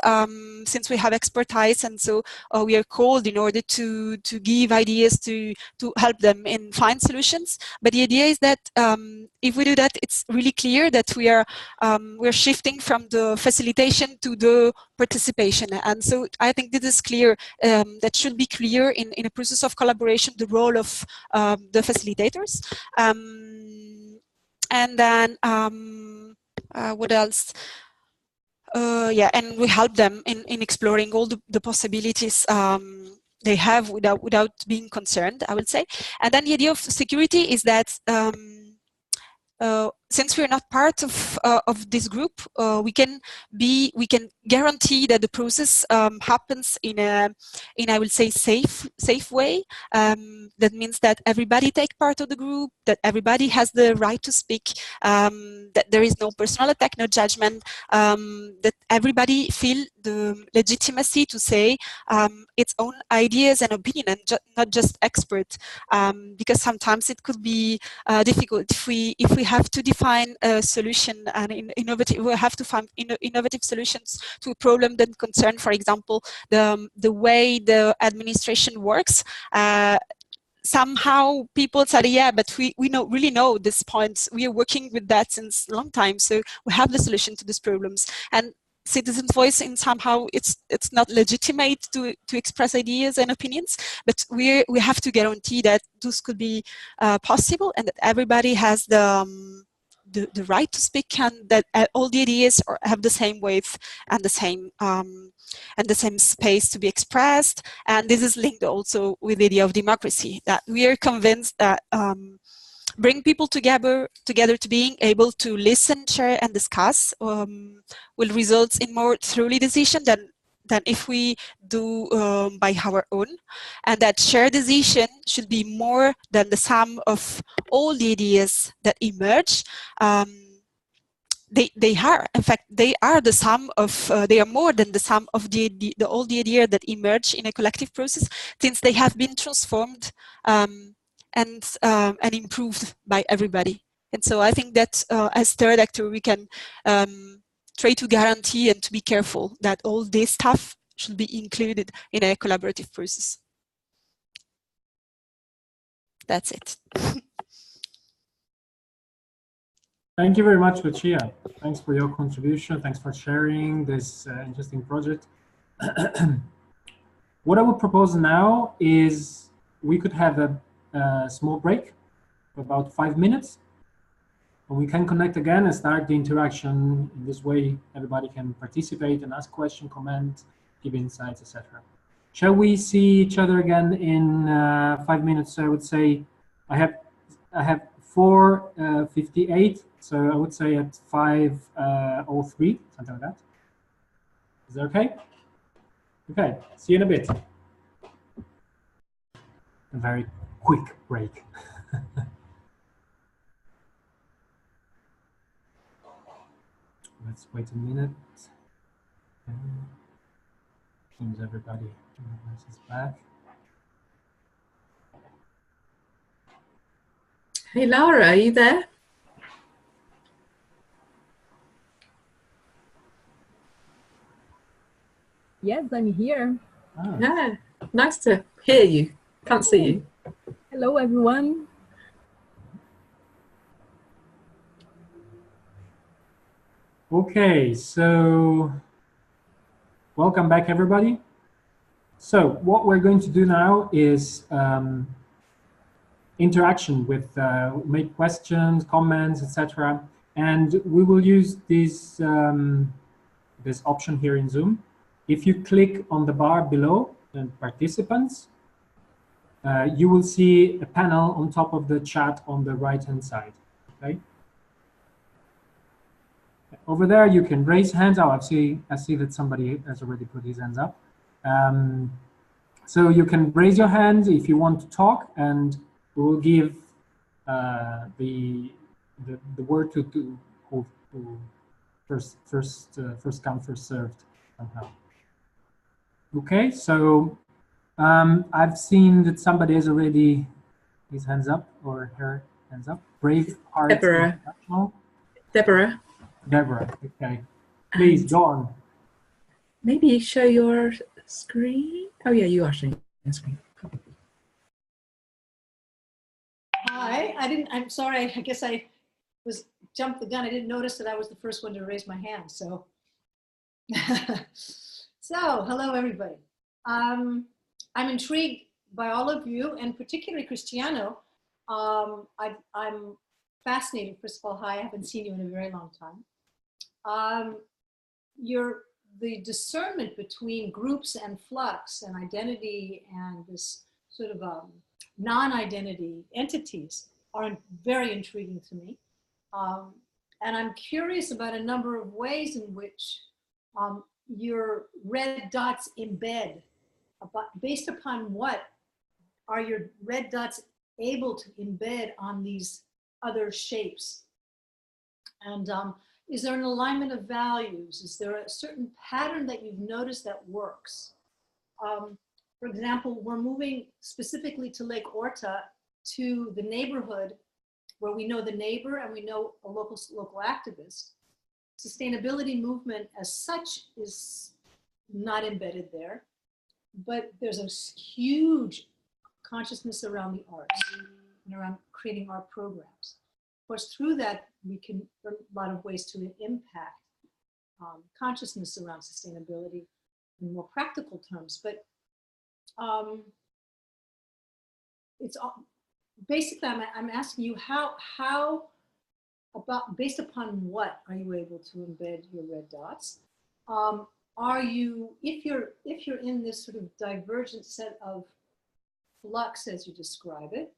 Speaker 6: since we have expertise, and so we are called in order to give ideas to help them in find solutions. But the idea is that if we do that, it's really clear that we're shifting from the facilitation to the participation. And so I think this is clear, that should be clear in a process of collaboration, the role of the facilitators. And then what else? Yeah, and we help them in exploring all the possibilities they have without being concerned, I would say. And then the idea of security is that since we're not part of this group, we can guarantee that the process happens in I will say safe way. That means that everybody take part of the group, that everybody has the right to speak, that there is no personal attack, no judgment, that everybody feel the legitimacy to say its own ideas and opinion, and not just expert, because sometimes it could be difficult if we have to defend find a solution and we have to find innovative solutions to a problem that concern, for example, the way the administration works. Somehow people said, yeah, but we really know this point. We are working with that since a long time, so we have the solution to these problems. And citizens' voice, in somehow it's not legitimate to express ideas and opinions, but we have to guarantee that those could be possible, and that everybody has the right to speak, and that all the ideas have the same weight and the same space to be expressed. And this is linked also with the idea of democracy, that we are convinced that bring people together to being able to listen, share, and discuss will result in more truly decision than if we do by our own, and that shared decision should be more than the sum of all the ideas that emerge. They are, in fact, they are the sum of, they are more than the sum of all the ideas that emerge in a collective process, since they have been transformed and improved by everybody. And so I think that as third actor, we can try to guarantee and to be careful that all this stuff should be included in a collaborative process. That's it.
Speaker 1: Thank you very much, Lucia. Thanks for your contribution. Thanks for sharing this interesting project. What I would propose now is we could have a small break for about 5 minutes, and we can connect again and start the interaction. In this way, everybody can participate and ask questions, comment, give insights, etc. Shall we see each other again in 5 minutes? So I would say I have 4:58, so I would say at 5:03, something like that. Is that okay? Okay, see you in a bit. A very quick break. Let's wait a minute. Seems everybody is back.
Speaker 4: Hey, Laura, are you there?
Speaker 7: Yes, I'm here.
Speaker 1: Ah.
Speaker 4: Yeah, nice to hear you. Can't see you.
Speaker 7: Hello, everyone.
Speaker 1: Okay, so welcome back, everybody. So what we're going to do now is interaction with make questions, comments, etc. And we will use this this option here in Zoom. If you click on the bar below and participants, you will see a panel on top of the chat on the right-hand side. Okay. Over there, you can raise hands. Oh, I see that somebody has already put his hands up. So you can raise your hand if you want to talk, and we will give the word to who first come, first served somehow. Okay, so I've seen that somebody has already his hands up or her hands up. Brave Hearts International. Deborah, okay. Please, go on.
Speaker 4: Maybe show your screen. Oh yeah, you are showing your screen.
Speaker 8: Hi, I'm sorry, I guess I jumped the gun. I didn't notice that I was the first one to raise my hand, so. So, hello everybody. I'm intrigued by all of you, and particularly Cristiano. I'm fascinated. First of all, hi, I haven't seen you in a very long time. The discernment between groups and flux and identity and this sort of non-identity entities are very intriguing to me. And I'm curious about a number of ways in which your red dots embed. Based upon what are your red dots able to embed on these other shapes? And is there an alignment of values? Is there a certain pattern that you've noticed that works? For example, we're moving specifically to Lake Orta, to the neighborhood where we know the neighbor and we know a local activist. Sustainability movement as such is not embedded there, but there's a huge consciousness around the arts and around creating art programs. Of course, through that, we can, there are a lot of ways to impact consciousness around sustainability in more practical terms, but it's basically, I'm asking you how about, based upon what are you able to embed your red dots? Are you, if you're in this sort of divergent set of flux as you describe it,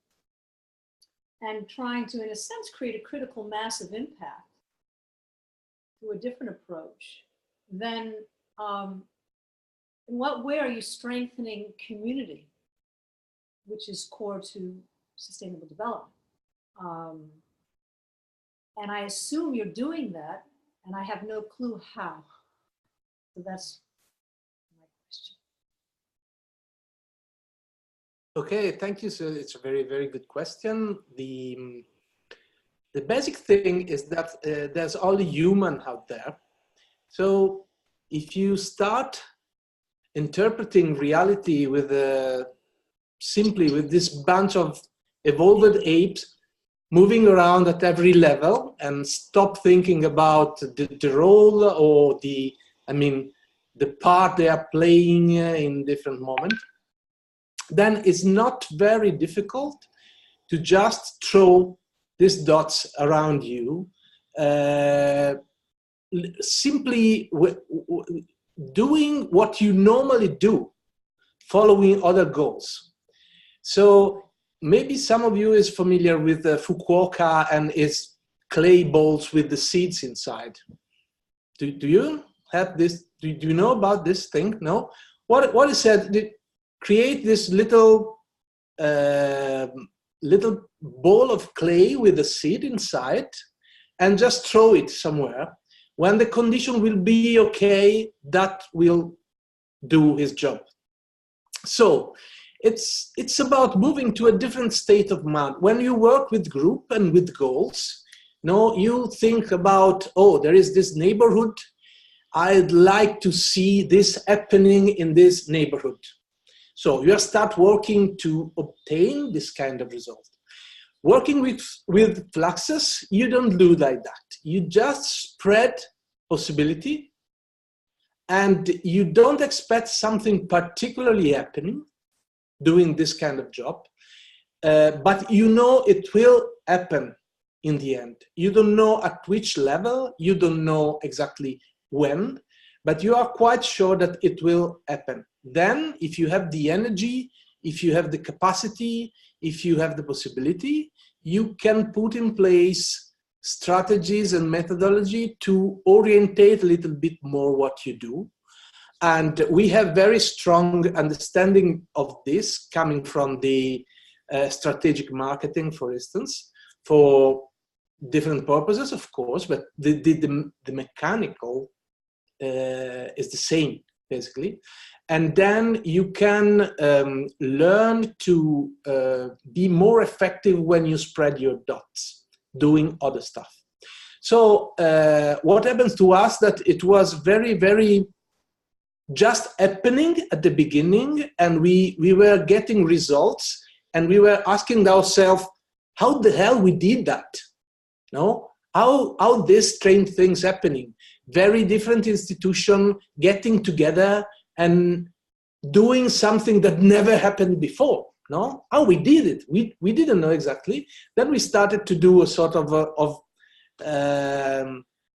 Speaker 8: and trying to, in a sense, create a critical mass of impact through a different approach, then in what way are you strengthening community, which is core to sustainable development? And I assume you're doing that, and I have no clue how. So that's my question.
Speaker 2: Okay, thank you. So it's a very, very good question. The basic thing is that there's only human out there. So if you start interpreting reality with simply with this bunch of evolved apes moving around at every level and stop thinking about the role or the part they are playing in different moments, then it's not very difficult to just throw these dots around you, simply doing what you normally do, following other goals. So maybe some of you is familiar with Fukuoka and its clay balls with the seeds inside. Do you have this? Do you know about this thing? No? What is said? Create this little ball of clay with a seed inside and just throw it somewhere. When the condition will be okay, that will do his job. So it's about moving to a different state of mind. When you work with group and with goals, you think about, oh, there is this neighborhood. I'd like to see this happening in this neighborhood. So you start working to obtain this kind of result. Working with fluxes, you don't do like that. You just spread possibility and you don't expect something particularly happening doing this kind of job, but you know it will happen in the end. You don't know at which level, you don't know exactly when, but you are quite sure that it will happen. Then, if you have the energy, if you have the capacity, if you have the possibility, you can put in place strategies and methodology to orientate a little bit more what you do. And we have very strong understanding of this coming from the strategic marketing, for instance, for different purposes, of course, but the mechanical is the same, basically. And then you can learn to be more effective when you spread your dots, doing other stuff. So what happens to us that it was very, very just happening at the beginning, and we were getting results, and we were asking ourselves, how the hell we did that? No? How this strange things happening? Very different institution getting together and doing something that never happened before. No? How we did it? We didn't know exactly. Then we started to do a sort of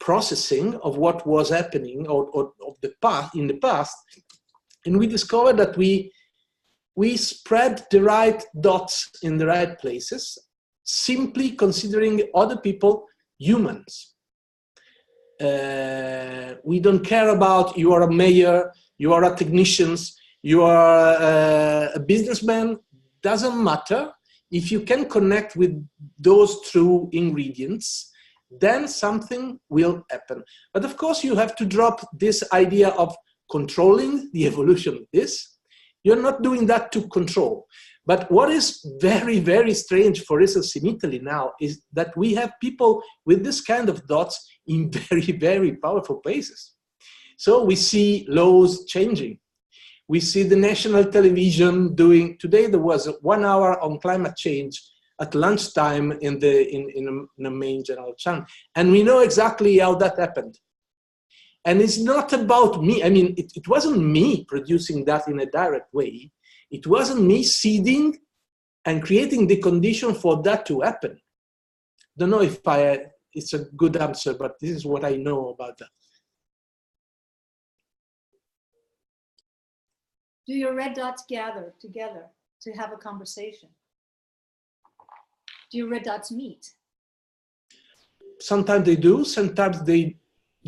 Speaker 2: processing of what was happening or of the past, in the past, and we discovered that we spread the right dots in the right places, simply considering other people humans. We don't care about you are a mayor, you are a technician, you are a businessman, doesn't matter. If you can connect with those true ingredients, then something will happen. But of course, you have to drop this idea of controlling the evolution of this. You're not doing that to control, But what is very, very strange, for instance, in Italy now, is that we have people with this kind of dots in very, very powerful places. So we see laws changing. We see the national television doing, today there was 1 hour on climate change at lunchtime in the main general channel. And we know exactly how that happened. And it's not about me. I mean, it wasn't me producing that in a direct way. It wasn't me seeding and creating the condition for that to happen. Don't know if it's a good answer, but this is what I know about that.
Speaker 8: Do your red dots gather together to have a conversation? Do your red dots meet?
Speaker 2: Sometimes they do, sometimes they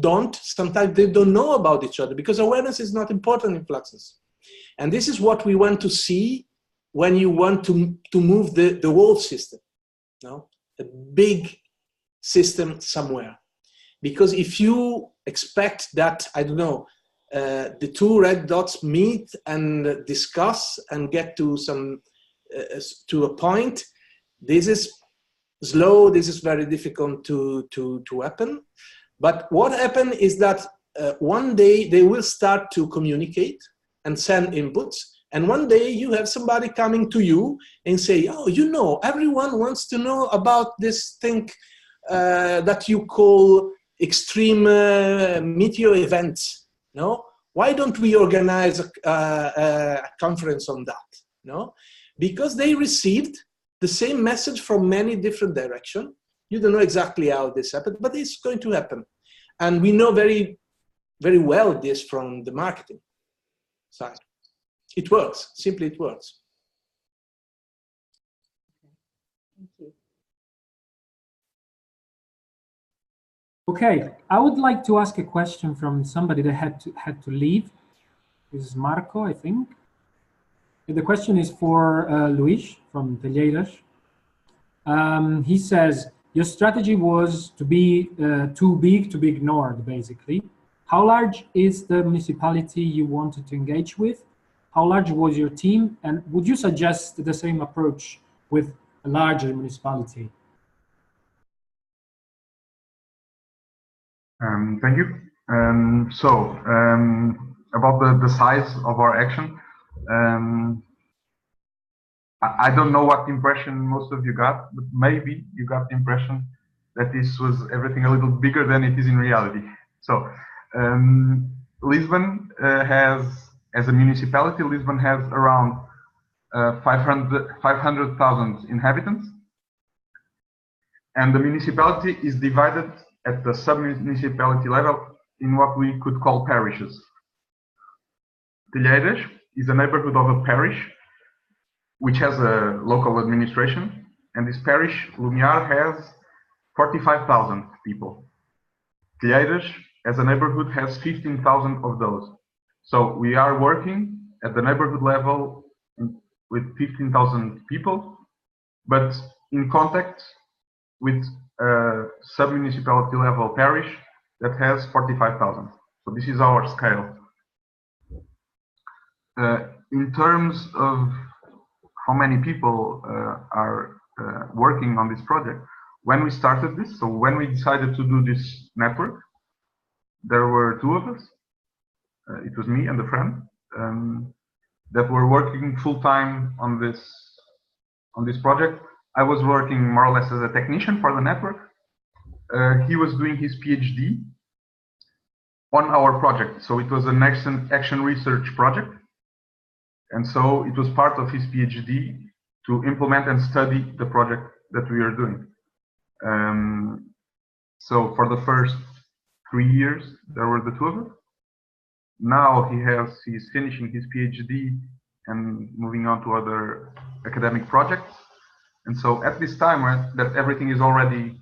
Speaker 2: don't, sometimes they don't know about each other, because awareness is not important in Fluxes. And this is what we want to see when you want to move the whole system, no? A big system somewhere. Because if you expect that, I don't know, the two red dots meet and discuss and get to to a point, this is slow, this is very difficult to happen. But what happened is that one day they will start to communicate and send inputs. And one day you have somebody coming to you and say, oh, you know, everyone wants to know about this thing that you call extreme meteor events. No? Why don't we organize a conference on that? No? Because they received the same message from many different directions. You don't know exactly how this happened, but it's going to happen. And we know very, very well this from the marketing side. It works, simply it works.
Speaker 8: Thank you.
Speaker 1: Okay, I would like to ask a question from somebody that had to leave. This is Marco, I think. And the question is for Luís from Pereira. He says, your strategy was to be too big to be ignored, basically. How large is the municipality you wanted to engage with? How large was your team? And would you suggest the same approach with a larger municipality?
Speaker 3: Thank you. About the size of our action, I don't know what impression most of you got, but maybe you got the impression that this was everything a little bigger than it is in reality. So Lisbon has, as a municipality, Lisbon has around 500,000 inhabitants. And the municipality is divided at the sub-municipality level in what we could call parishes. Telheiras is a neighborhood of a parish which has a local administration, and this parish, Lumiar, has 45,000 people. Telheiras, as a neighborhood, has 15,000 of those. So we are working at the neighborhood level with 15,000 people, but in contact with a sub-municipality level parish that has 45,000. So this is our scale. In terms of how many people are working on this project, when we started this, so when we decided to do this network, there were two of us. It was me and a friend that were working full-time on this project. I was working more or less as a technician for the network. He was doing his PhD on our project. So it was an action research project. And so it was part of his PhD to implement and study the project that we are doing. So for the first 3 years, there were the two of us. Now he's finishing his PhD and moving on to other academic projects. And so at this time that everything is already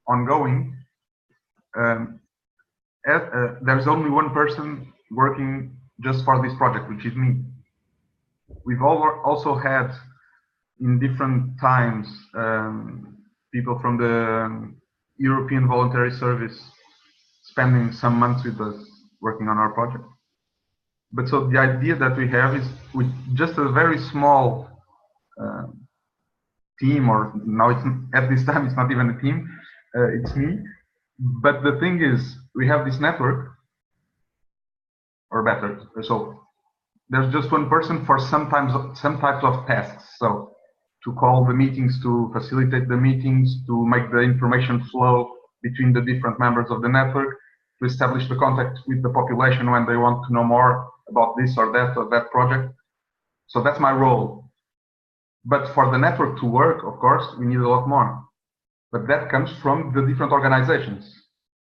Speaker 3: ongoing, there's only one person working just for this project, which is me. We've also had in different times people from the European Voluntary Service spending some months with us working on our project. But so the idea that we have is with just a very small team, or now it's at this time it's not even a team, it's me. But the thing is, we have this network, or better, so there's just one person for some types of tasks. So to call the meetings, to facilitate the meetings, to make the information flow between the different members of the network, to establish the contact with the population when they want to know more about this or that project. So that's my role. But for the network to work, of course, we need a lot more. But that comes from the different organizations.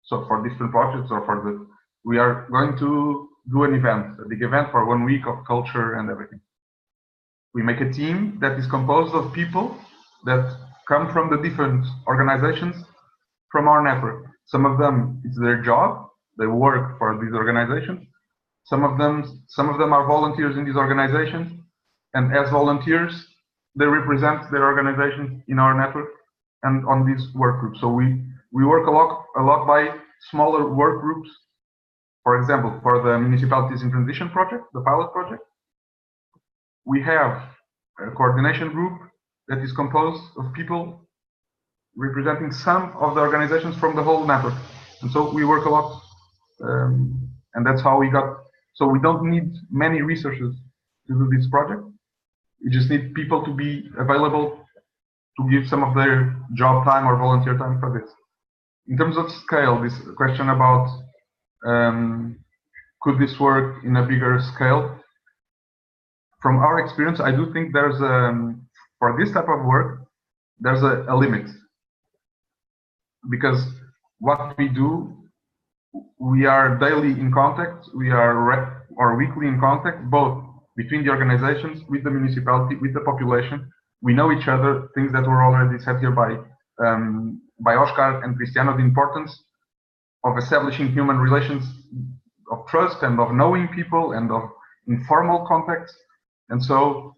Speaker 3: So for different projects, or for the, we are going to do an event, a big event for 1 week of culture and everything. We make a team that is composed of people that come from the different organizations from our network. Some of them, it's their job, they work for these organizations. Some of them are volunteers in these organizations, and as volunteers, they represent their organizations in our network and on these work groups. So we work a lot by smaller work groups. For example, for the Municipalities in Transition project, the pilot project, we have a coordination group that is composed of people representing some of the organizations from the whole network. And so we work a lot, and that's how we got, so we don't need many resources to do this project. We just need people to be available to give some of their job time or volunteer time for this. In terms of scale, this question about could this work in a bigger scale? From our experience, I do think there's for this type of work, there's a limit. Because what we do, we are daily in contact, we are or weekly in contact, both between the organizations, with the municipality, with the population. We know each other, things that were already said here by Òscar and Cristiano, the importance of establishing human relations of trust and of knowing people and of informal contacts. And so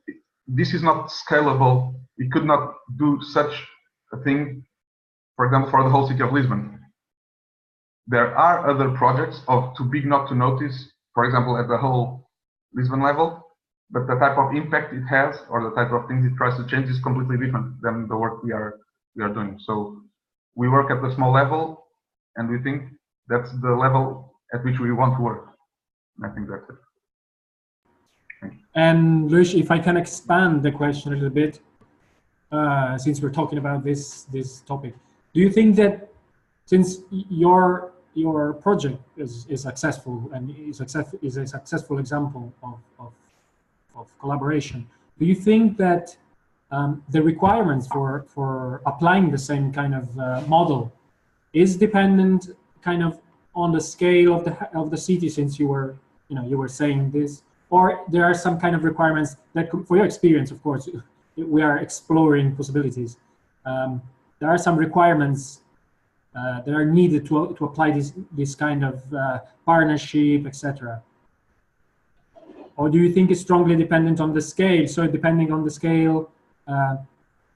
Speaker 3: this is not scalable. We could not do such a thing, for example, for the whole city of Lisbon. There are other projects of too big not to notice, for example, at the whole Lisbon level, but the type of impact it has or the type of things it tries to change is completely different than the work we are doing. So we work at the small level, and we think that's the level at which we want to work. And I think that's it.
Speaker 1: And Luís, if I can expand the question a little bit, since we're talking about this topic, do you think that since your project is successful and is a successful example of collaboration, do you think that the requirements for applying the same kind of model is dependent kind of on the scale of the city, since you were saying this, or there are some kind of requirements that, for your experience, of course, we are exploring possibilities. There are some requirements that are needed to apply this kind of partnership, etc. Or do you think it's strongly dependent on the scale? So depending on the scale,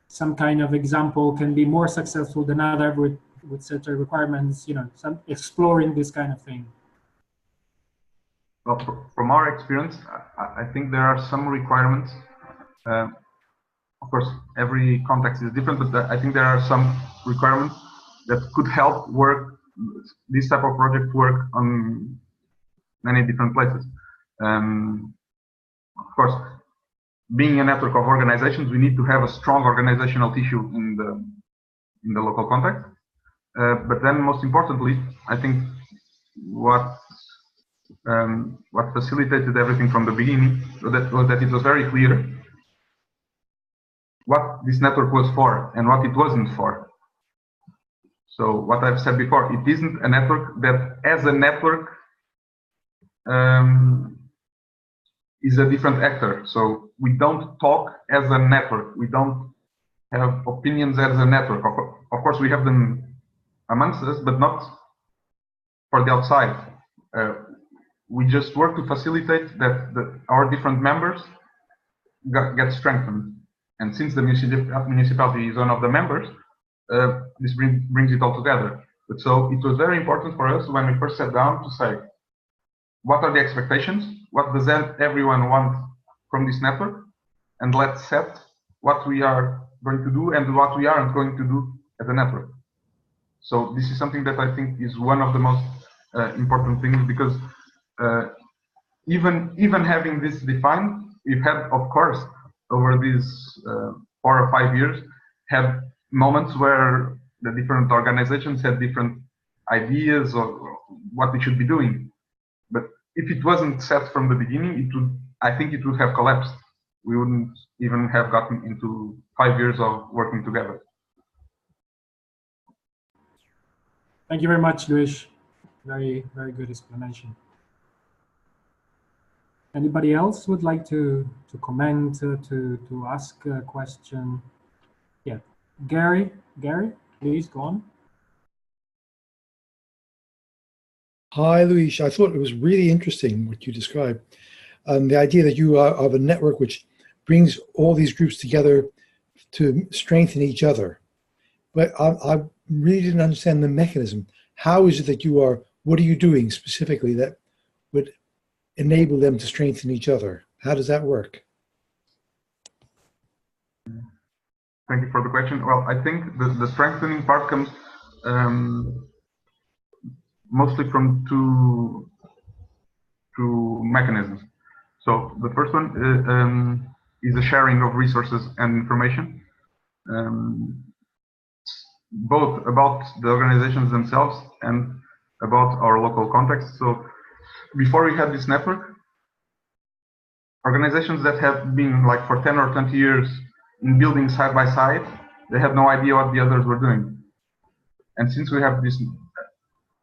Speaker 1: some kind of example can be more successful than other with certain requirements, some exploring this kind of thing.
Speaker 3: Well, from our experience, I think there are some requirements. Of course, every context is different, but I think there are some requirements that could help this type of project work on many different places. Of course, being a network of organizations, we need to have a strong organizational tissue in the local context. But then, most importantly, I think what facilitated everything from the beginning was that it was very clear what this network was for and what it wasn't for. So what I've said before, it isn't a network that, as a network, is a different actor. So we don't talk as a network. We don't have opinions as a network. Of course, we have them amongst us, but not for the outside. We just work to facilitate that our different members get strengthened. And since the municipality is one of the members, this brings it all together. But so it was very important for us when we first sat down to say, what are the expectations? What does everyone want from this network? And let's set what we are going to do and what we aren't going to do as a network. So this is something that I think is one of the most important things, because even having this defined, we've had, of course, over these 4 or 5 years, had moments where the different organizations had different ideas of what we should be doing. But if it wasn't set from the beginning, I think it would have collapsed. We wouldn't even have gotten into 5 years of working together.
Speaker 1: Thank you very much, Luís. Very, very good explanation. Anybody else would like to comment, to ask a question? Yeah, Gary, please go on.
Speaker 9: Hi, Luís. I thought it was really interesting what you described. The idea that you are of a network which brings all these groups together to strengthen each other. But I really didn't understand the mechanism. How is it that you are, what are you doing specifically that would enable them to strengthen each other? How does that work?
Speaker 3: Thank you for the question. Well, I think the strengthening part comes mostly from two mechanisms. So the first one is the sharing of resources and information, both about the organizations themselves and about our local context. So before we had this network, organizations that have been like for 10 or 20 years in buildings side by side, they had no idea what the others were doing. And since we have this,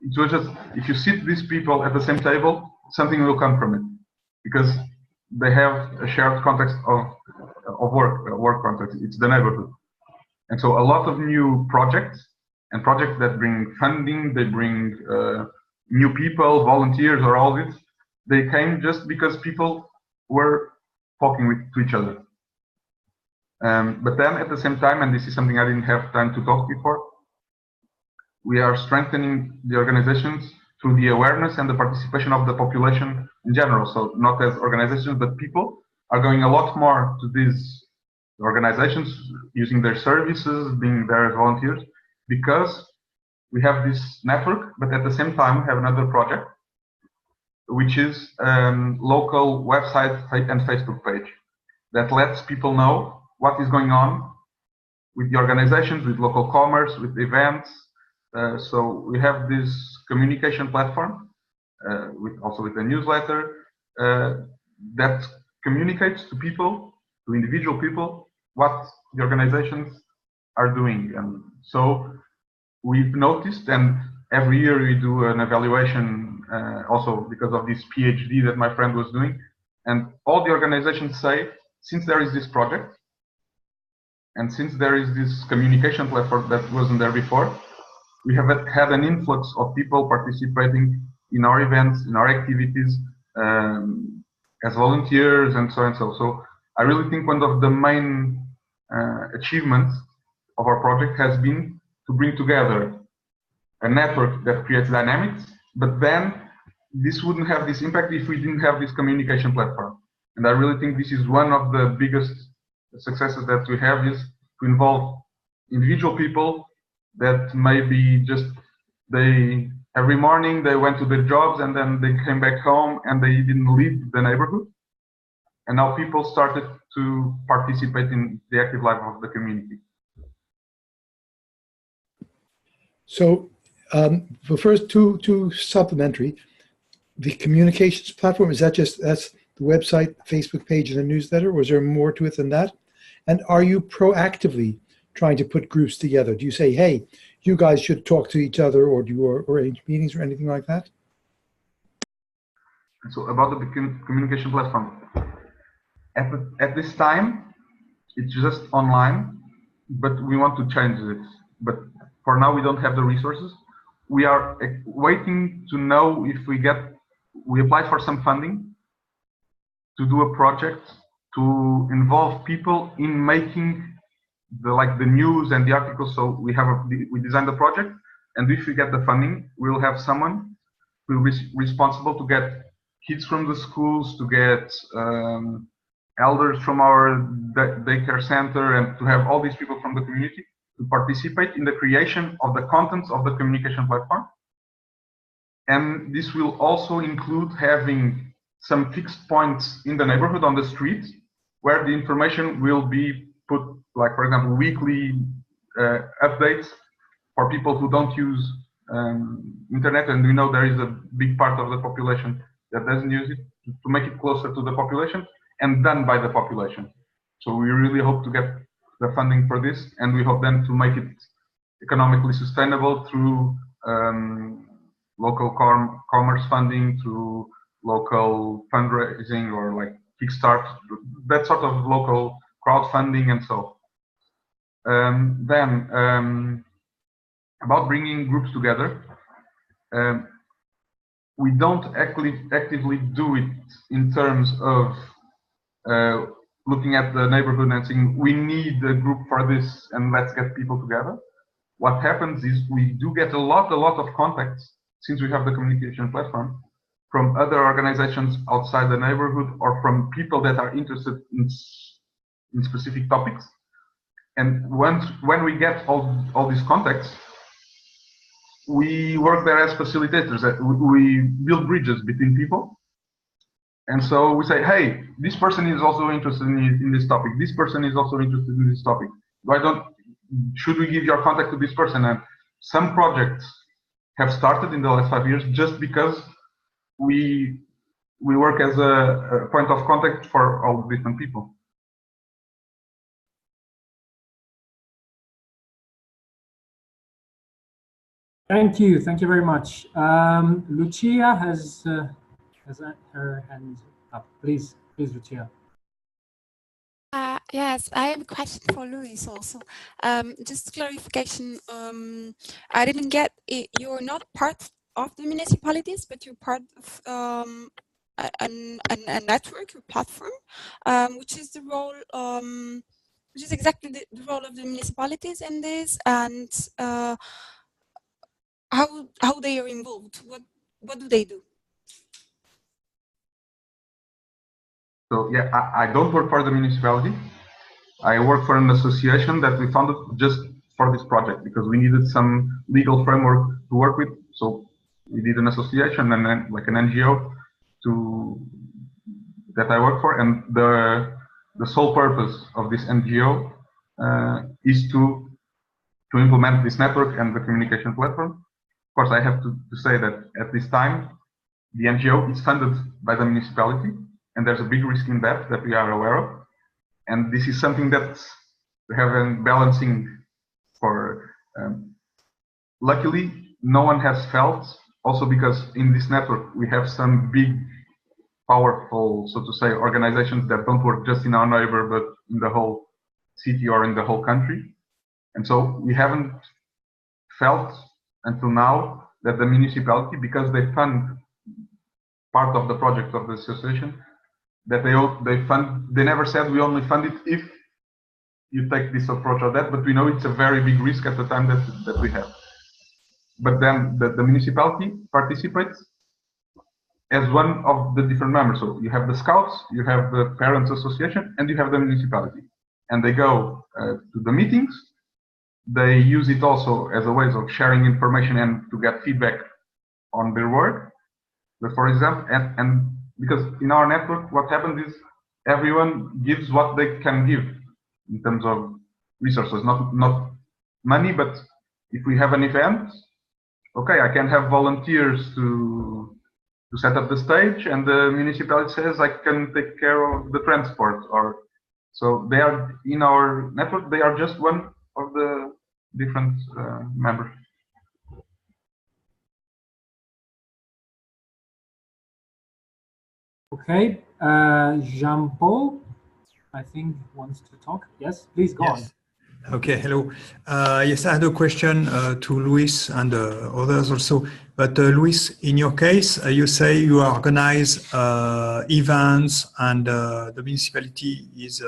Speaker 3: it was just, if you sit these people at the same table, something will come from it, because they have a shared context of work context. It's the neighborhood. And so a lot of new projects, and projects that bring funding, they bring new people, volunteers, or all this, they came just because people were talking to each other. But then at the same time, and this is something I didn't have time to talk before, we are strengthening the organizations through the awareness and the participation of the population in general. So not as organizations, but people are going a lot more to these organizations, using their services, being there as volunteers, because we have this network, but at the same time we have another project, which is local website and Facebook page that lets people know what is going on with the organizations, with local commerce, with events. So we have this communication platform, also with a newsletter that communicates to people, to individual people, what the organizations are doing. And so we've noticed, and every year we do an evaluation, also because of this PhD that my friend was doing, and all the organizations say, since there is this project, and since there is this communication platform that wasn't there before, we have had an influx of people participating in our events, in our activities, as volunteers, and so and so. So I really think one of the main achievements of our project has been to bring together a network that creates dynamics, but then this wouldn't have this impact if we didn't have this communication platform. And I really think this is one of the biggest successes that we have, is to involve individual people that maybe just every morning they went to their jobs and then they came back home and they didn't leave the neighborhood. And now people started to participate in the active life of the community.
Speaker 9: So the first two supplementary, the communications platform, is that's the website, Facebook page, and the newsletter, or is there more to it than that? And are you proactively trying to put groups together? Do you say, hey, you guys should talk to each other, or do you arrange meetings or anything like that?
Speaker 3: So about the communication platform, at this time, it's just online, but we want to change it. But for now, we don't have the resources. We are waiting to know if we apply for some funding to do a project to involve people in making the news and the articles. So we designed the project, and if we get the funding, we'll have someone who is responsible to get kids from the schools, to get elders from our daycare center, and to have all these people from the community to participate in the creation of the contents of the communication platform. And this will also include having some fixed points in the neighborhood on the street where the information will be put, like for example, weekly updates for people who don't use internet, and we know there is a big part of the population that doesn't use it, to make it closer to the population and done by the population. So we really hope to get the funding for this, and we hope then to make it economically sustainable through local commerce funding, through local fundraising, or like Kickstart, that sort of local crowdfunding and so. About bringing groups together, we don't actively do it in terms of looking at the neighborhood and saying we need a group for this and let's get people together. What happens is we do get a lot of contacts, since we have the communication platform, from other organizations outside the neighborhood or from people that are interested in specific topics. And when we get all these contacts, we work there as facilitators. We build bridges between people. And so we say, hey, this person is also interested in this topic. This person is also interested in this topic. Should we give your contact to this person? And some projects have started in the last 5 years just because we work as a point of contact for all the different people.
Speaker 1: Thank you very much. Lucia has her hand up. Please, Lucia.
Speaker 6: Yes, I have a question for Luís also. Just clarification. I didn't get it. You're not part of the municipalities, but you're part of a network, a platform, which is the role, which is exactly the role of the municipalities in this, and how they are involved. What do they do?
Speaker 3: So yeah, I don't work for the municipality. I work for an association that we founded just for this project because we needed some legal framework to work with. So we did an association and then like an NGO that I work for, and the sole purpose of this NGO is to implement this network and the communication platform. Of course, I have to say that at this time, the NGO is funded by the municipality, and there's a big risk in that we are aware of. And this is something that we have been balancing for. Luckily, no one has felt, also because in this network, we have some big, powerful, so to say, organizations that don't work just in our neighbor, but in the whole city or in the whole country. And so we haven't felt until now that the municipality, because they fund part of the project of the association, that they never said we only fund it if you take this approach or that, but we know it's a very big risk at the time that we have. But then the municipality participates as one of the different members. So you have the scouts, you have the parents association, and you have the municipality. And they go to the meetings. They use it also as a way of sharing information and to get feedback on their work. But for example, and because in our network, what happens is everyone gives what they can give in terms of resources, not money, but if we have an event, okay, I can have volunteers to set up the stage, and the municipality says I can take care of the transport, or so they are in our network. They are just one of the different members.
Speaker 1: Okay, Jean-Paul, I think wants to talk. Yes, please go on.
Speaker 10: Okay, hello. Yes, I had a question to Luís and others also. But Luís, in your case, you say you organize events and the municipality is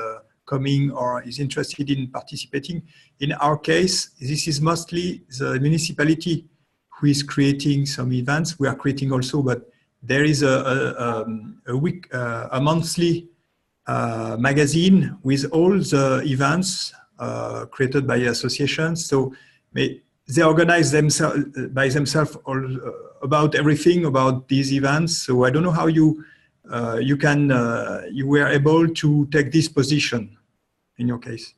Speaker 10: coming or is interested in participating. In our case, this is mostly the municipality who is creating some events. We are creating also, but there is a monthly magazine with all the events created by associations. So they organize themselves by themselves about everything about these events. So I don't know how you were able to take this position in your case.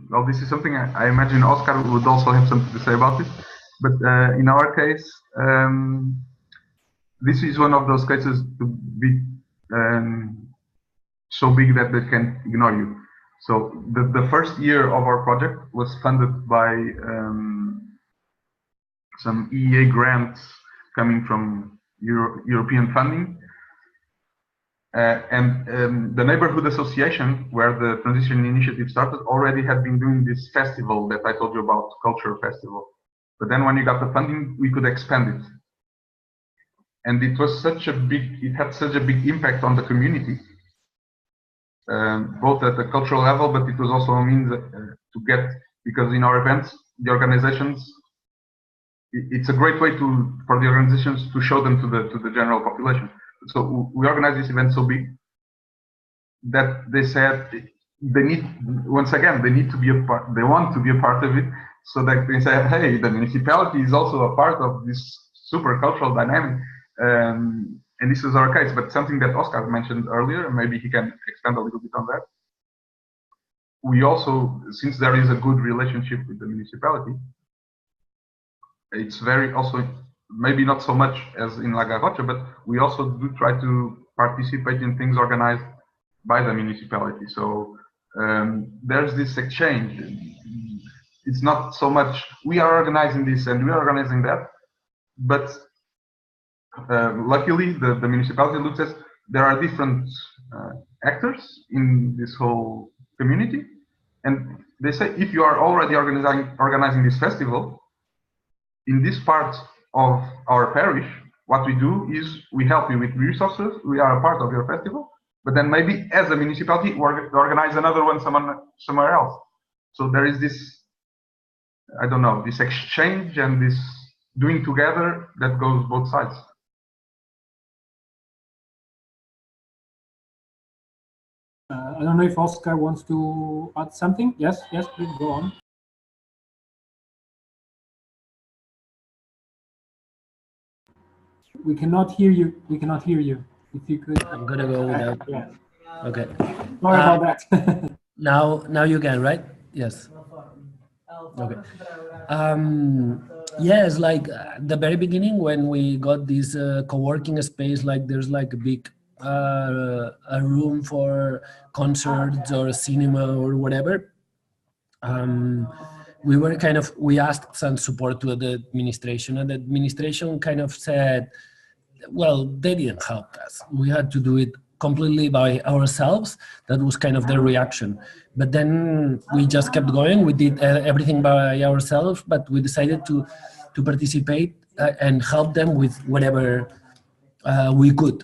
Speaker 3: Well, this is something I imagine Òscar would also have something to say about it. But in our case, this is one of those cases to be so big that they can't ignore you. So the first year of our project was funded by some EEA grants coming from European funding. And the neighborhood association where the transition initiative started already had been doing this festival that I told you about, culture festival. But then when you got the funding, we could expand it. And it was it had such a big impact on the community, both at the cultural level, but it was also a means to get, because in our events, the organizations, it's a great way for the organizations to show them to the general population. So we organized this event so big that they said they need, once again, they need to be a part, they want to be a part of it, so that they say, hey, the municipality is also a part of this super cultural dynamic. And this is our case, but something that Òscar mentioned earlier, maybe he can expand a little bit on that. We also, since there is a good relationship with the municipality, it's very also, maybe not so much as in La Garrocha, but we also do try to participate in things organized by the municipality. So there's this exchange. It's not so much we are organizing this and we are organizing that, but luckily the municipality looks at there are different actors in this whole community, and they say if you are already organizing this festival in this part of our parish, what we do is we help you with resources, we are a part of your festival, but then maybe as a municipality we organize another one somewhere else. So there is this, I don't know, this exchange and this doing together that goes both sides.
Speaker 1: I don't know if Òscar wants to add something. Yes, please go on. We cannot hear you. We cannot hear you. If you could.
Speaker 5: I'm gonna go without.
Speaker 1: Yeah.
Speaker 5: Okay.
Speaker 1: Sorry about that.
Speaker 5: Now you can, right? Yes. Okay. Yes, like at the very beginning when we got this co-working space, like there's like a big a room for concerts or cinema or whatever. We were we asked some support to the administration, and the administration kind of said, well, they didn't help us. We had to do it completely by ourselves. That was kind of their reaction. But then we just kept going. We did everything by ourselves, but we decided to participate and help them with whatever we could,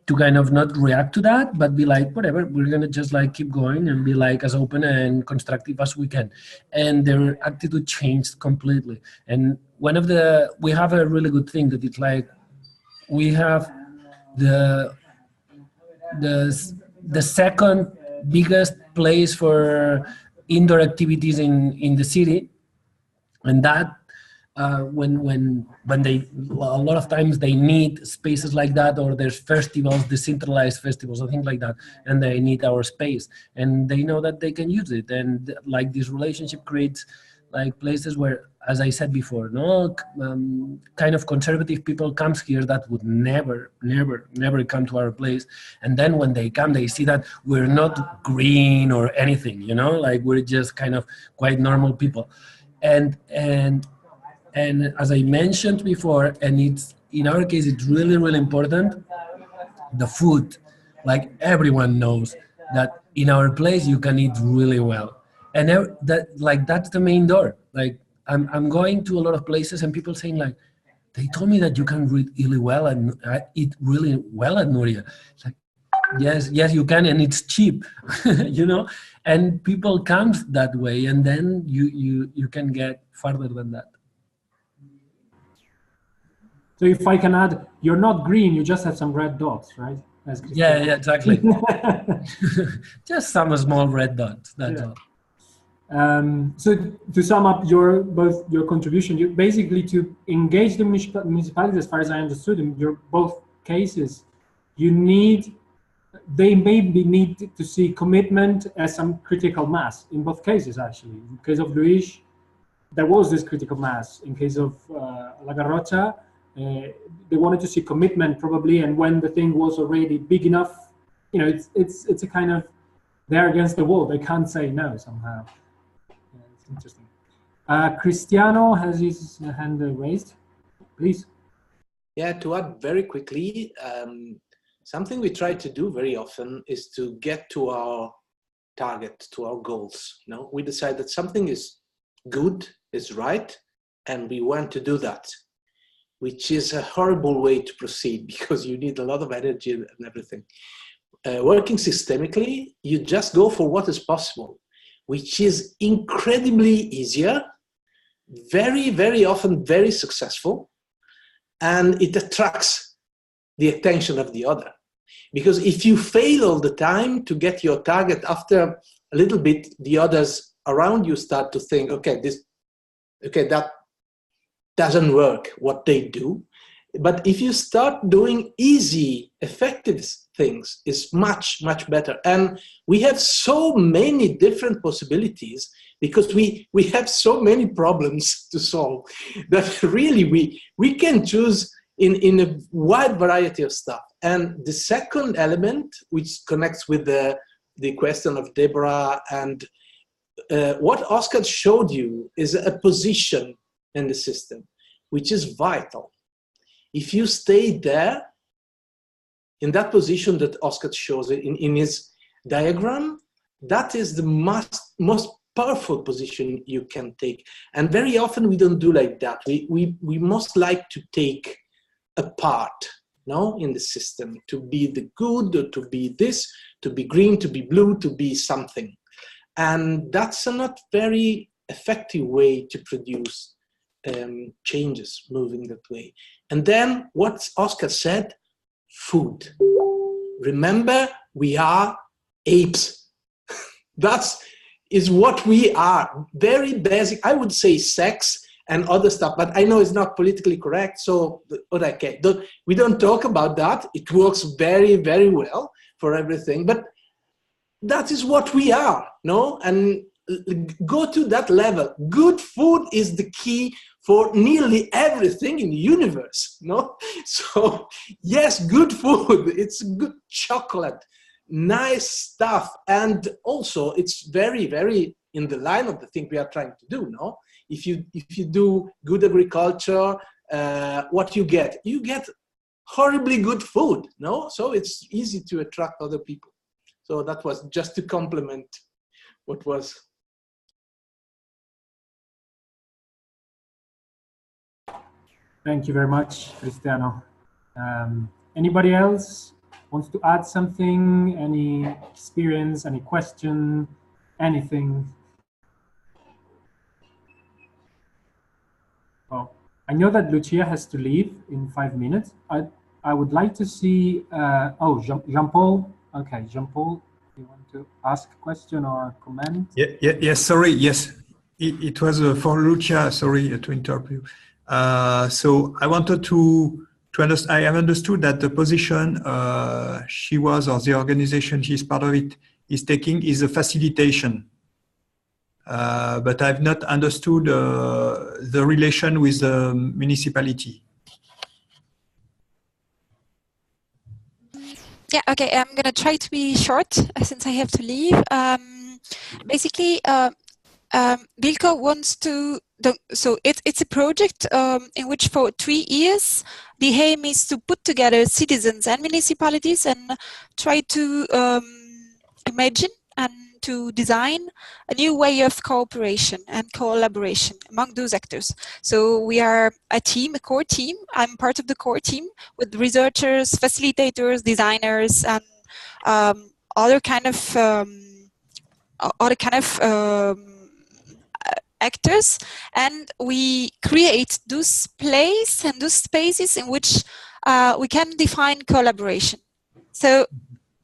Speaker 5: to kind of not react to that, but be like, whatever, we're gonna just like keep going and be like as open and constructive as we can. And their attitude changed completely. And we have a really good thing that it's like, we have the second biggest place for indoor activities in the city, and that when they, a lot of times they need spaces like that, or there's festivals, decentralized festivals or things like that, and they need our space, and they know that they can use it. And like this relationship creates like places where, as I said before, kind of conservative people comes here that would never come to our place. And then when they come, they see that we're not green or anything, like we're just kind of quite normal people. And as I mentioned before, and it's, in our case, it's really, really important, the food. Like everyone knows that in our place, you can eat really well. And that's the main door. Like I'm going to a lot of places and people saying like, they told me that you can eat really well and eat really well at Nuria. It's like, yes, you can, and it's cheap, and people come that way, and then you can get farther than that.
Speaker 1: So if I can add, you're not green, you just have some red dots, right?
Speaker 5: Yeah, exactly. Just some small red dots, that's all.
Speaker 1: So to sum up both your contribution, you basically to engage the municipalities, as far as I understood in your both cases, they maybe need to see commitment as some critical mass in both cases, actually. In case of Luís, there was this critical mass. In case of La Garrocha, they wanted to see commitment probably, and when the thing was already big enough, you know, it's a kind of, they're against the wall, they can't say no somehow. It's interesting. Cristiano has his hand raised, please.
Speaker 2: Yeah, to add very quickly, something we try to do very often is to get to our target, to our goals. You know, we decide that something is good, is right, and we want to do that, which is a horrible way to proceed because you need a lot of energy and everything. Working systemically, you just go for what is possible, which is incredibly easier, very, very often very successful, and it attracts the attention of the other. Because if you fail all the time to get your target, after a little bit, the others around you start to think, okay, that doesn't work, what they do. But if you start doing easy, effective things, it's much, much better. And we have so many different possibilities because we have so many problems to solve that really we can choose in a wide variety of stuff. And the second element, which connects with the question of Deborah, and what Òscar showed you is a position in the system, which is vital. If you stay there, in that position that Òscar shows in his diagram, that is the most powerful position you can take. And very often we don't do like that. We most like to take a part, no, in the system, to be the good, or to be this, to be green, to be blue, to be something. And that's a not very effective way to produce changes moving that way. And then what Òscar said, food. Remember, we are apes. That is what we are. Very basic. I would say sex and other stuff, but I know it's not politically correct, so okay, we don't talk about that. It works very, very well for everything, but that is what we are, no? And go to that level. Good food is the key for nearly everything in the universe, no? So yes, good food, it's good chocolate, nice stuff, and also it's very, very in the line of the thing we are trying to do, no? If you do good agriculture, what you get horribly good food, no? So it's easy to attract other people. So that was just to complement what was.
Speaker 1: Thank you very much, Cristiano. Anybody else wants to add something? Any experience, any question, anything? Well, I know that Lucia has to leave in 5 minutes. I would like to see, Jean-Paul. Okay, Jean-Paul, you want to ask a question or comment?
Speaker 10: Yes, sorry, yes. It was for Lucia, sorry to interrupt you. So I wanted to understand, I have understood that the position she was, or the organization she's part of it, is taking is a facilitation. But I've not understood the relation with the municipality.
Speaker 6: Yeah, okay, I'm going to try to be short since I have to leave. Basically, Wilco wants to, so it's a project in which for 3 years, the aim is to put together citizens and municipalities and try to imagine and to design a new way of cooperation and collaboration among those actors. So we are a team, a core team. I'm part of the core team with researchers, facilitators, designers, and other kind of actors, and we create those places and those spaces in which we can define collaboration. So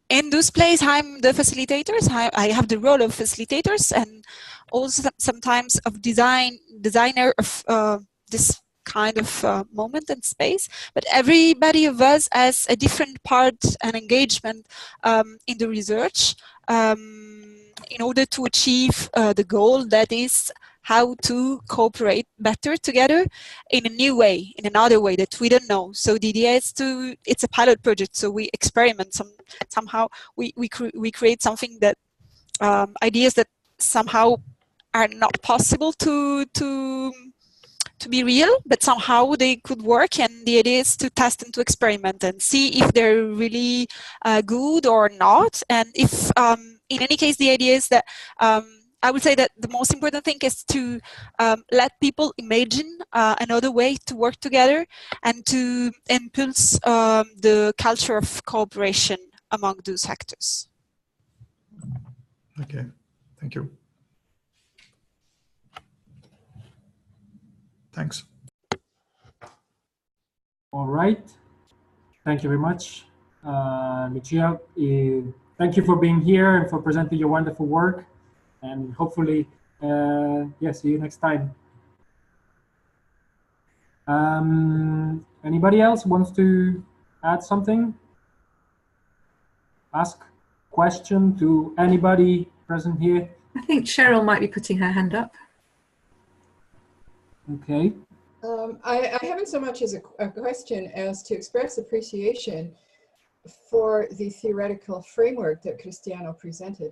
Speaker 6: in those places, I'm the facilitators. I have the role of facilitators and also sometimes of designer of this kind of moment and space. But everybody of us has a different part and engagement in the research in order to achieve the goal, that is how to cooperate better together in a new way, in another way that we don't know. So the idea is it's a pilot project, so we experiment somehow, we create something that, ideas that somehow are not possible to be real, but somehow they could work, and the idea is to test and to experiment and see if they're really good or not. And if, in any case, the idea is that I would say that the most important thing is to let people imagine another way to work together and to impulse the culture of cooperation among those actors.
Speaker 10: Okay, thank you. Thanks.
Speaker 1: All right. Thank you very much, Lucia. Thank you for being here and for presenting your wonderful work. And hopefully, see you next time. Anybody else wants to add something? Ask question to anybody present here?
Speaker 4: I think Cheryl might be putting her hand up.
Speaker 1: Okay.
Speaker 11: I haven't so much as a question as to express appreciation for the theoretical framework that Cristiano presented.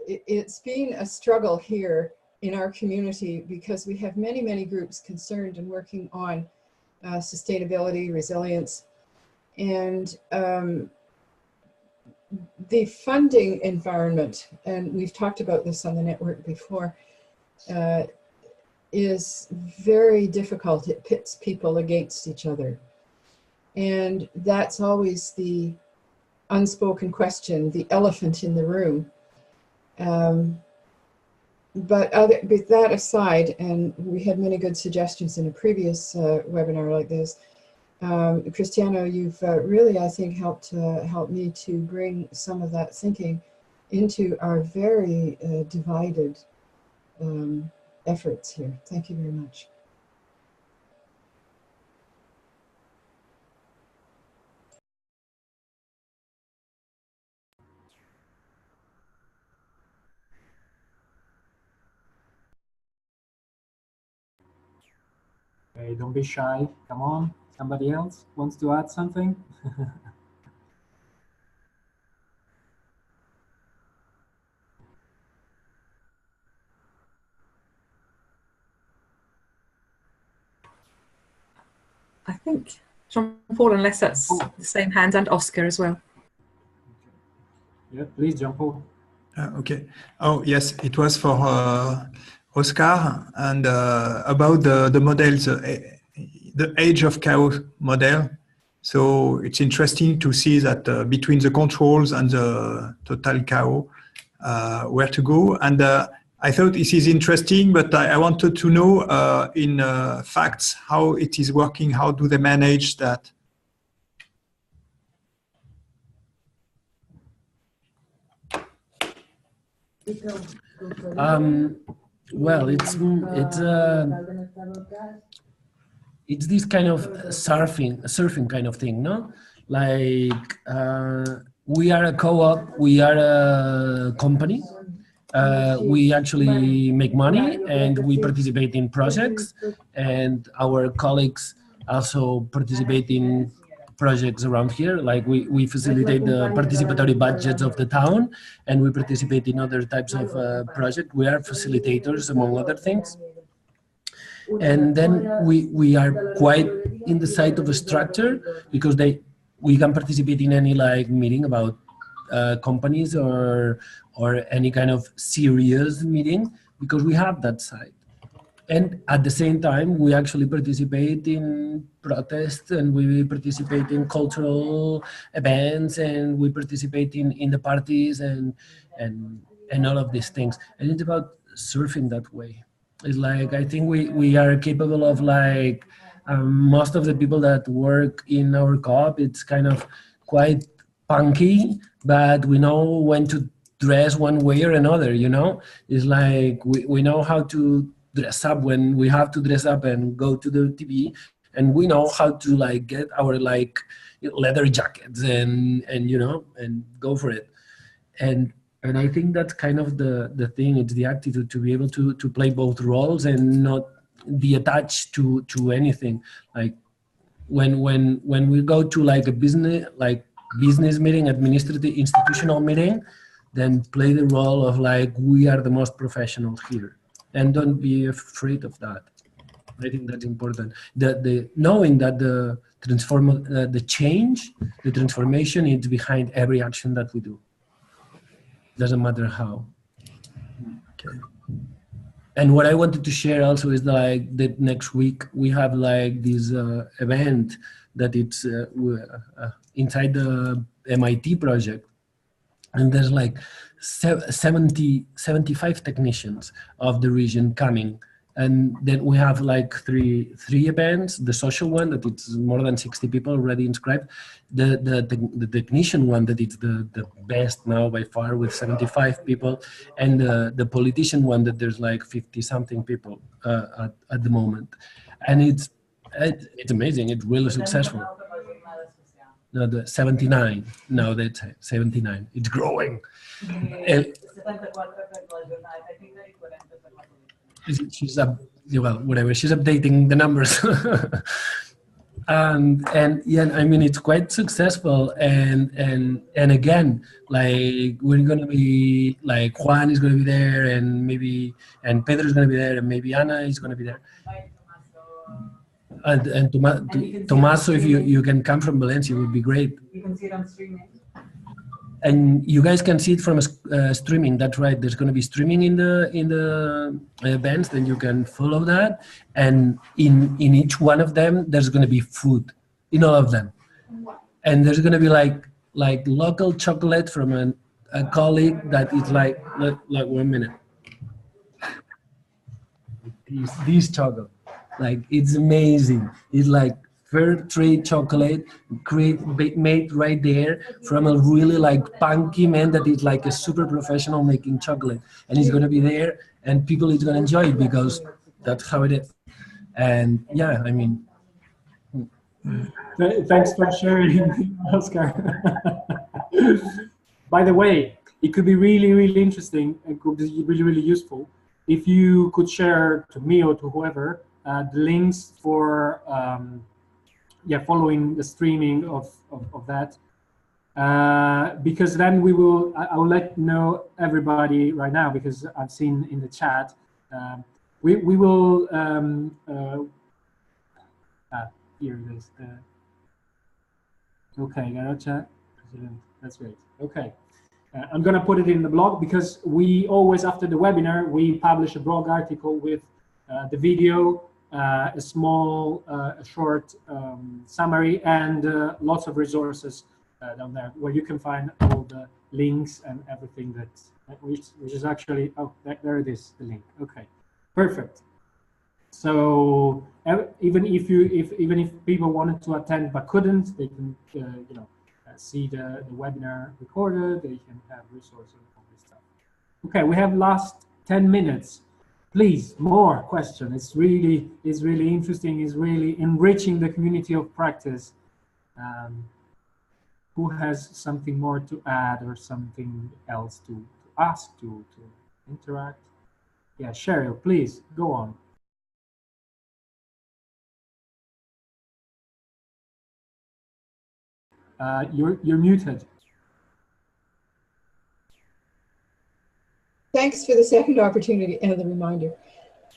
Speaker 11: It's been a struggle here in our community because we have many, many groups concerned and working on sustainability, resilience, and the funding environment, and we've talked about this on the network before, is very difficult. It pits people against each other. And that's always the unspoken question, the elephant in the room. But with that aside, and we had many good suggestions in a previous webinar like this, Cristiano, you've really, I think, helped me to bring some of that thinking into our very divided efforts here. Thank you very much.
Speaker 1: Okay, don't be shy. Come on. Somebody else wants to add something?
Speaker 4: I think Jean-Paul, unless that's the same hand, and Òscar as well.
Speaker 1: Yeah, please, Jean-Paul.
Speaker 10: Okay. Oh, yes, it was for Òscar, and about the models, the age of chaos model. So it's interesting to see that between the controls and the total chaos, where to go. And I thought this is interesting, but I wanted to know in facts how it is working. How do they manage that?
Speaker 5: Well, it's this kind of surfing kind of thing, no? Like we are a co-op, we are a company. We actually make money and we participate in projects, and our colleagues also participate in projects around here. Like we facilitate the participatory budgets of the town, and we participate in other types of projects. We are facilitators, among other things. And then we are quite in the side of a structure, because we can participate in any like meeting about companies or any kind of serious meeting, because we have that side. And at the same time, we actually participate in protests, and we participate in cultural events, and we participate in the parties and all of these things. And it's about surfing that way. It's like, I think we are capable of like, most of the people that work in our co-op, it's kind of quite punky, but we know when to dress one way or another, you know? It's like we know how to dress up when we have to dress up and go to the TV, and we know how to like get our like leather jackets and you know, and go for it. And I think that's kind of the thing. It's the attitude to be able to play both roles and not be attached to anything. Like when we go to like a business meeting, administrative institutional meeting, then play the role of like, we are the most professional here, and don't be afraid of that. I think that's important. The knowing that the transformation is behind every action that we do. Doesn't matter how. Okay. And what I wanted to share also is like that next week we have like this event that it's inside the MIT project, and there's like 75 technicians of the region coming. And then we have like three events: the social one that it's more than 60 people already inscribed, the technician one that it's the best now by far with 75 people, and the politician one that there's like 50 something people at the moment. And it's amazing. It's really successful. No, the 79. No, that's 79. It's growing. She's well, whatever. She's updating the numbers. And yeah, I mean, it's quite successful. And again, like we're gonna be like Juan is gonna be there, and Pedro is gonna be there, and maybe Ana is gonna be there. And Tommaso, if you can come from Valencia, it would be great.
Speaker 12: You can see it on streaming.
Speaker 5: And you guys can see it from streaming. That's right. There's going to be streaming in the events. Then you can follow that. And in each one of them, there's going to be food in all of them. And there's going to be like local chocolate from a colleague that is like 1 minute. These chocolate, like it's amazing. It's like fair trade chocolate made right there from a really like punky man that is like a super professional making chocolate, and he's going to be there, and people is going to enjoy it because that's how it is. And yeah, I mean,
Speaker 1: thanks for sharing, Òscar. By the way, it could be really interesting and could be really useful if you could share to me or to whoever the links for following the streaming of that, because then I will let know everybody right now, because I've seen in the chat, we will here it is. Okay, Garocha, President, that's great. Okay, I'm gonna put it in the blog, because we always, after the webinar, we publish a blog article with the video, a small, short summary, and lots of resources down there where you can find all the links and everything which is actually, oh, there it is, the link. Okay, perfect. So even if people wanted to attend but couldn't, they can see the webinar recorded. They can have resources and all this stuff. Okay, we have last 10 minutes. Please, more questions. It's really interesting. It's really enriching the community of practice. Who has something more to add or something else to ask, to interact? Yeah, Cheryl, please go on. You're muted.
Speaker 11: Thanks for the second opportunity and the reminder.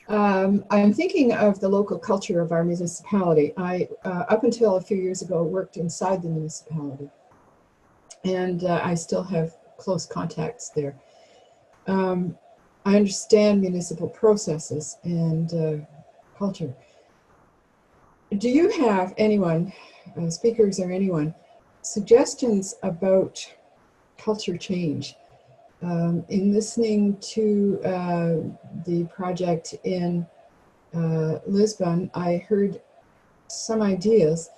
Speaker 11: I'm thinking of the local culture of our municipality. I, up until a few years ago, worked inside the municipality, and I still have close contacts there. I understand municipal processes and culture. Do you have anyone, speakers or anyone, suggestions about culture change in listening to the project in Lisbon, I heard some ideas,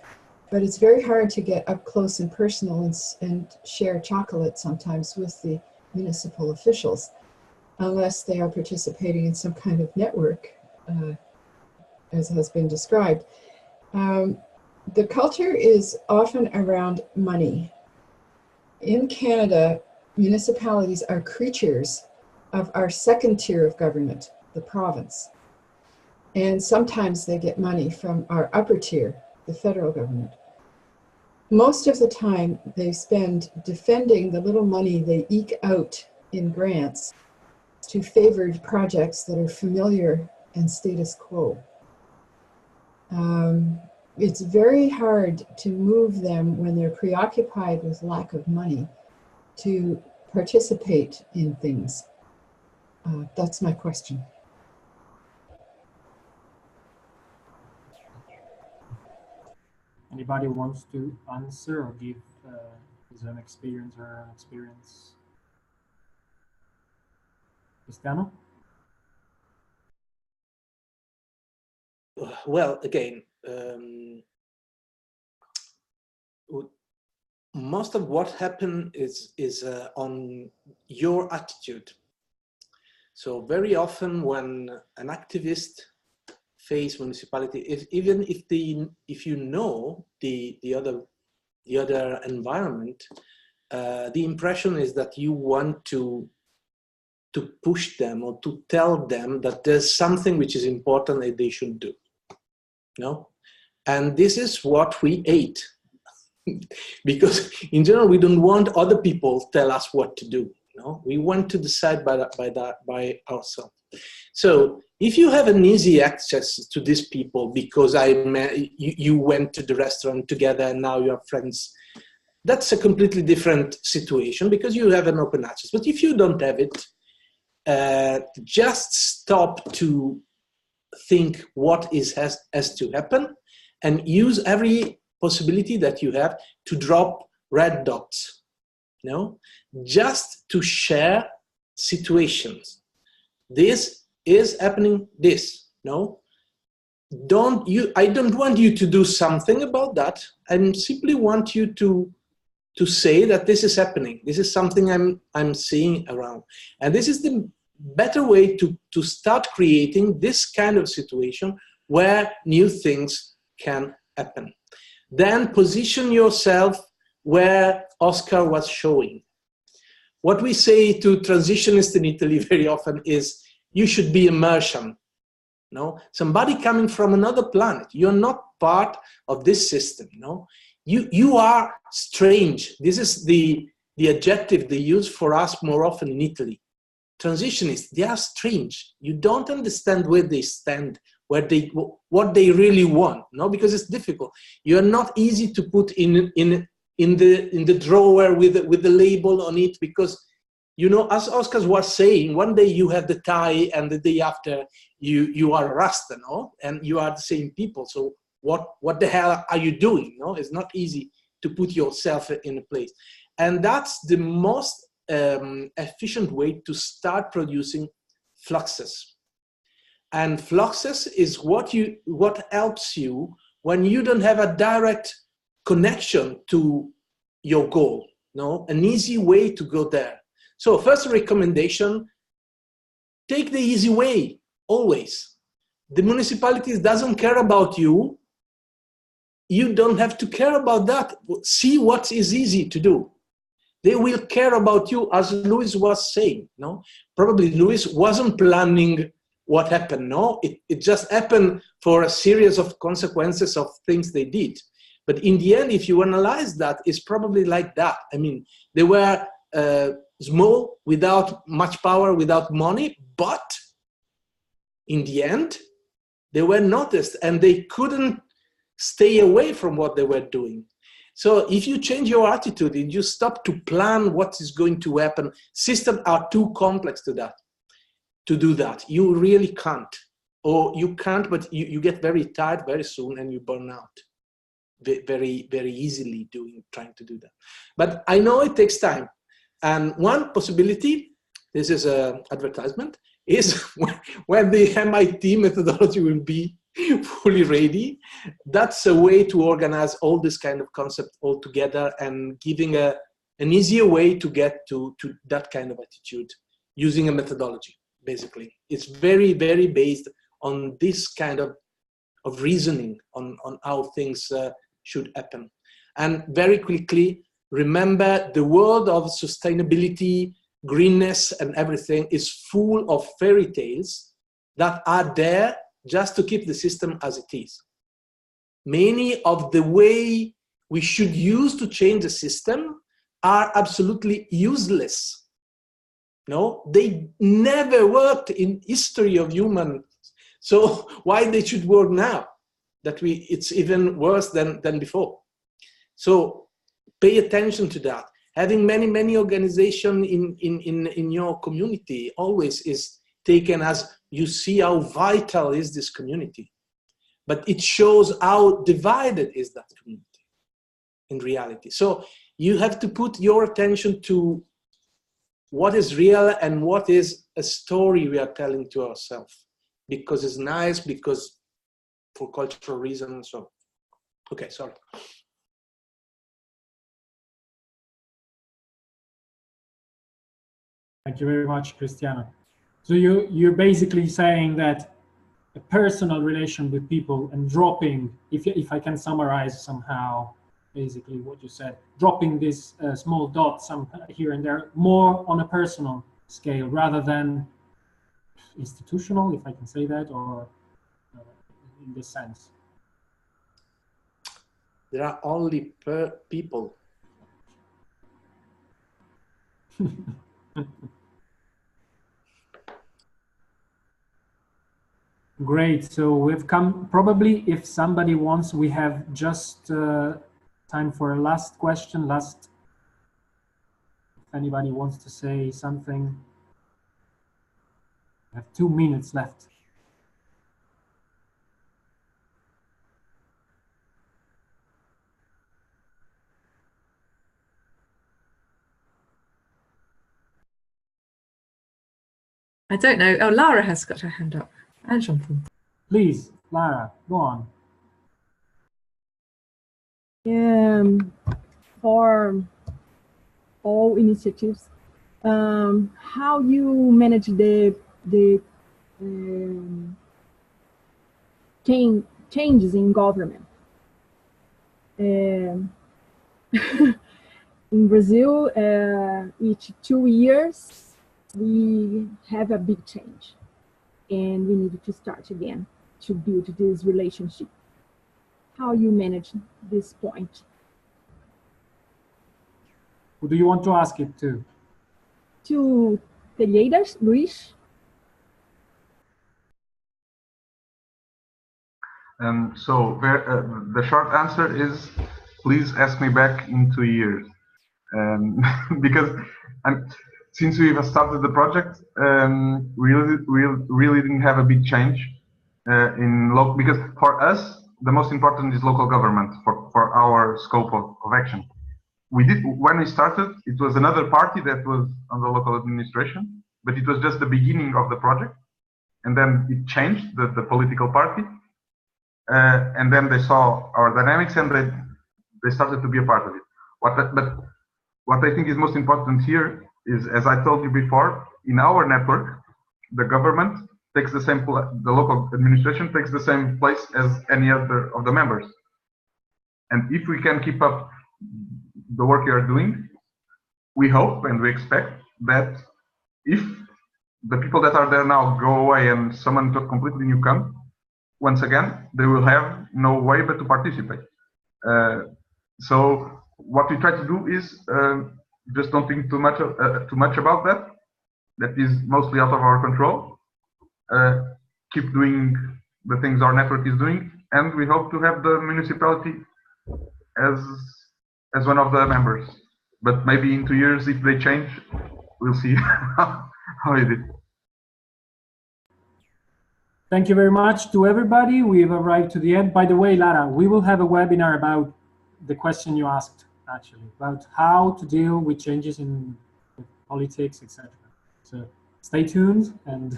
Speaker 11: but it's very hard to get up close and personal and share chocolate sometimes with the municipal officials, unless they are participating in some kind of network, as has been described. The culture is often around money. In Canada, municipalities are creatures of our second tier of government, the province. And sometimes they get money from our upper tier, the federal government. Most of the time they spend defending the little money they eke out in grants to favored projects that are familiar and status quo. It's very hard to move them when they're preoccupied with lack of money to participate in things. That's my question.
Speaker 1: Anybody wants to answer or give his own experience or her own experience? Cristiano?
Speaker 2: Well, again, most of what happened is on your attitude. So very often when an activist face municipality, even if you know the other environment, the impression is that you want to push them or to tell them that there's something which is important that they should do. No? And this is what we hate. Because in general, we don't want other people tell us what to do. No? We want to decide by ourselves. So if you have an easy access to these people because you went to the restaurant together and now you are friends, that's a completely different situation because you have an open access. But if you don't have it, just stop to think what has to happen and use every possibility that you have to drop red dots, just to share situations. This is happening, I don't want you to do something about that. I simply want you to say that this is happening. This is something I'm seeing around. And this is the better way to start creating this kind of situation where new things can happen. Then position yourself where Òscar was showing. What we say to transitionists in Italy very often is, you should be a Martian. Somebody coming from another planet. You're not part of this system. You are strange. This is the adjective they use for us more often in Italy. Transitionists, they are strange. You don't understand where they stand, what they really want, because it's difficult. You're not easy to put in the drawer with the label on it, because as Òscar was saying, one day you have the tie and the day after you are Rasta, and you are the same people. So what the hell are you doing? It's not easy to put yourself in a place. And that's the most efficient way to start producing fluxes. And fluxes is what helps you when you don't have a direct connection to your goal. An easy way to go there. So first recommendation, take the easy way, always. The municipalities doesn't care about you. You don't have to care about that. See what is easy to do. They will care about you, as Luís was saying. Probably Luís wasn't planning what happened. It just happened for a series of consequences of things they did. But in the end, if you analyze that, it's probably like that. I mean, they were small, without much power, without money, but in the end, they were noticed and they couldn't stay away from what they were doing. So if you change your attitude and you stop to plan what is going to happen, systems are too complex to do that. You really can't. Or you can't, but you get very tired very soon and you burn out very, very easily trying to do that. But I know it takes time. And one possibility, this is an advertisement, is when the MIT methodology will be fully ready. That's a way to organize all this kind of concept all together and giving an easier way to get to that kind of attitude using a methodology, basically. It's very, very based on this kind of reasoning on how things should happen. And very quickly, remember the world of sustainability, greenness, and everything is full of fairy tales that are there just to keep the system as it is. Many of the way we should use to change the system are absolutely useless. No, they never worked in history of humans. So why they should work now? That it's even worse than before. So pay attention to that. Having many organizations in your community always is taken as you see how vital is this community. But it shows how divided is that community in reality. So you have to put your attention to what is real and what is a story we are telling to ourselves. Because it's nice, because for cultural reasons. So, okay, sorry.
Speaker 1: Thank you very much, Cristiano. So you're basically saying that a personal relation with people and dropping, if I can summarize somehow, basically what you said, dropping this small dots here and there, more on a personal scale rather than institutional, if I can say that, or in this sense.
Speaker 2: There are only people.
Speaker 1: Great. So we've come, probably if somebody wants, we have just time for a last question. If anybody wants to say something. We have 2 minutes left.
Speaker 4: I don't know. Oh, Lara has got her hand up. And Jonathan.
Speaker 1: Please, Lara, go on.
Speaker 7: For all initiatives, how you manage the changes in government? In Brazil, each 2 years, we have a big change. And we need to start again to build this relationship. How you manage this point?
Speaker 1: Who do you want to ask it to?
Speaker 7: To Pereira, Luís.
Speaker 3: So the short answer is, please ask me back in 2 years. Because since we have started the project, we really didn't have a big change because for us, the most important is local government for our scope of action. When we started, it was another party that was on the local administration, but it was just the beginning of the project. And then it changed, the political party. And then they saw our dynamics and they started to be a part of it. But what I think is most important here is, as I told you before, in our network, the government takes the local administration takes the same place as any other of the members. And if we can keep up the work you are doing, we hope and we expect that if the people that are there now go away and someone completely new comes, once again, they will have no way but to participate. So what we try to do is just don't think too much about that. That is mostly out of our control. Keep doing the things our network is doing, and we hope to have the municipality as one of the members. But maybe in 2 years, if they change, we'll see how it is.
Speaker 1: Thank you very much to everybody. We've arrived to the end. By the way, Lara, we will have a webinar about the question you asked, actually, about how to deal with changes in politics, etc. So stay tuned, and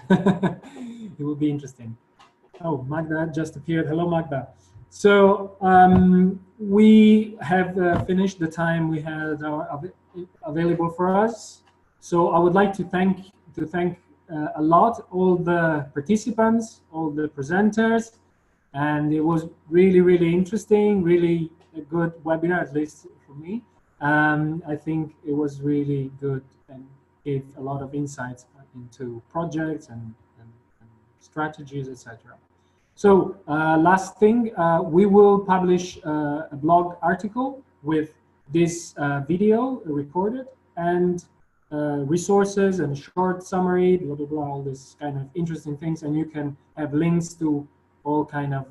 Speaker 1: it will be interesting. Oh, Magda just appeared. Hello, Magda. So we have finished the time we had available for us. So I would like to thank a lot all the participants, all the presenters, and it was really interesting, really a good webinar, at least for me. I think it was really good and gave a lot of insights into projects and strategies, etc. So last thing, we will publish a blog article with this video recorded and resources and short summary, blah, blah, blah, all this kind of interesting things. And you can have links to all kind of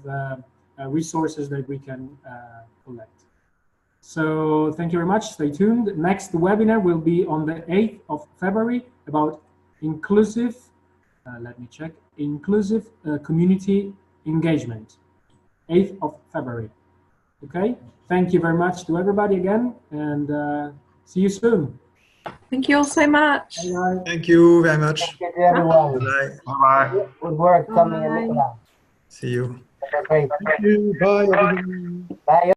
Speaker 1: resources that we can collect. So thank you very much. Stay tuned. Next webinar will be on the 8th of February about inclusive, let me check, inclusive community engagement, 8th of February. Okay, thank you very much to everybody again, and see you soon.
Speaker 4: Thank you all so much.
Speaker 1: Bye-bye.
Speaker 10: Thank you very much.
Speaker 12: Thank you to everyone.
Speaker 10: Bye.
Speaker 3: Bye-bye.
Speaker 12: Good work, Tommy and Nicola.
Speaker 10: See you.
Speaker 12: Great.
Speaker 9: Thank you. Bye, everyone.
Speaker 12: Bye.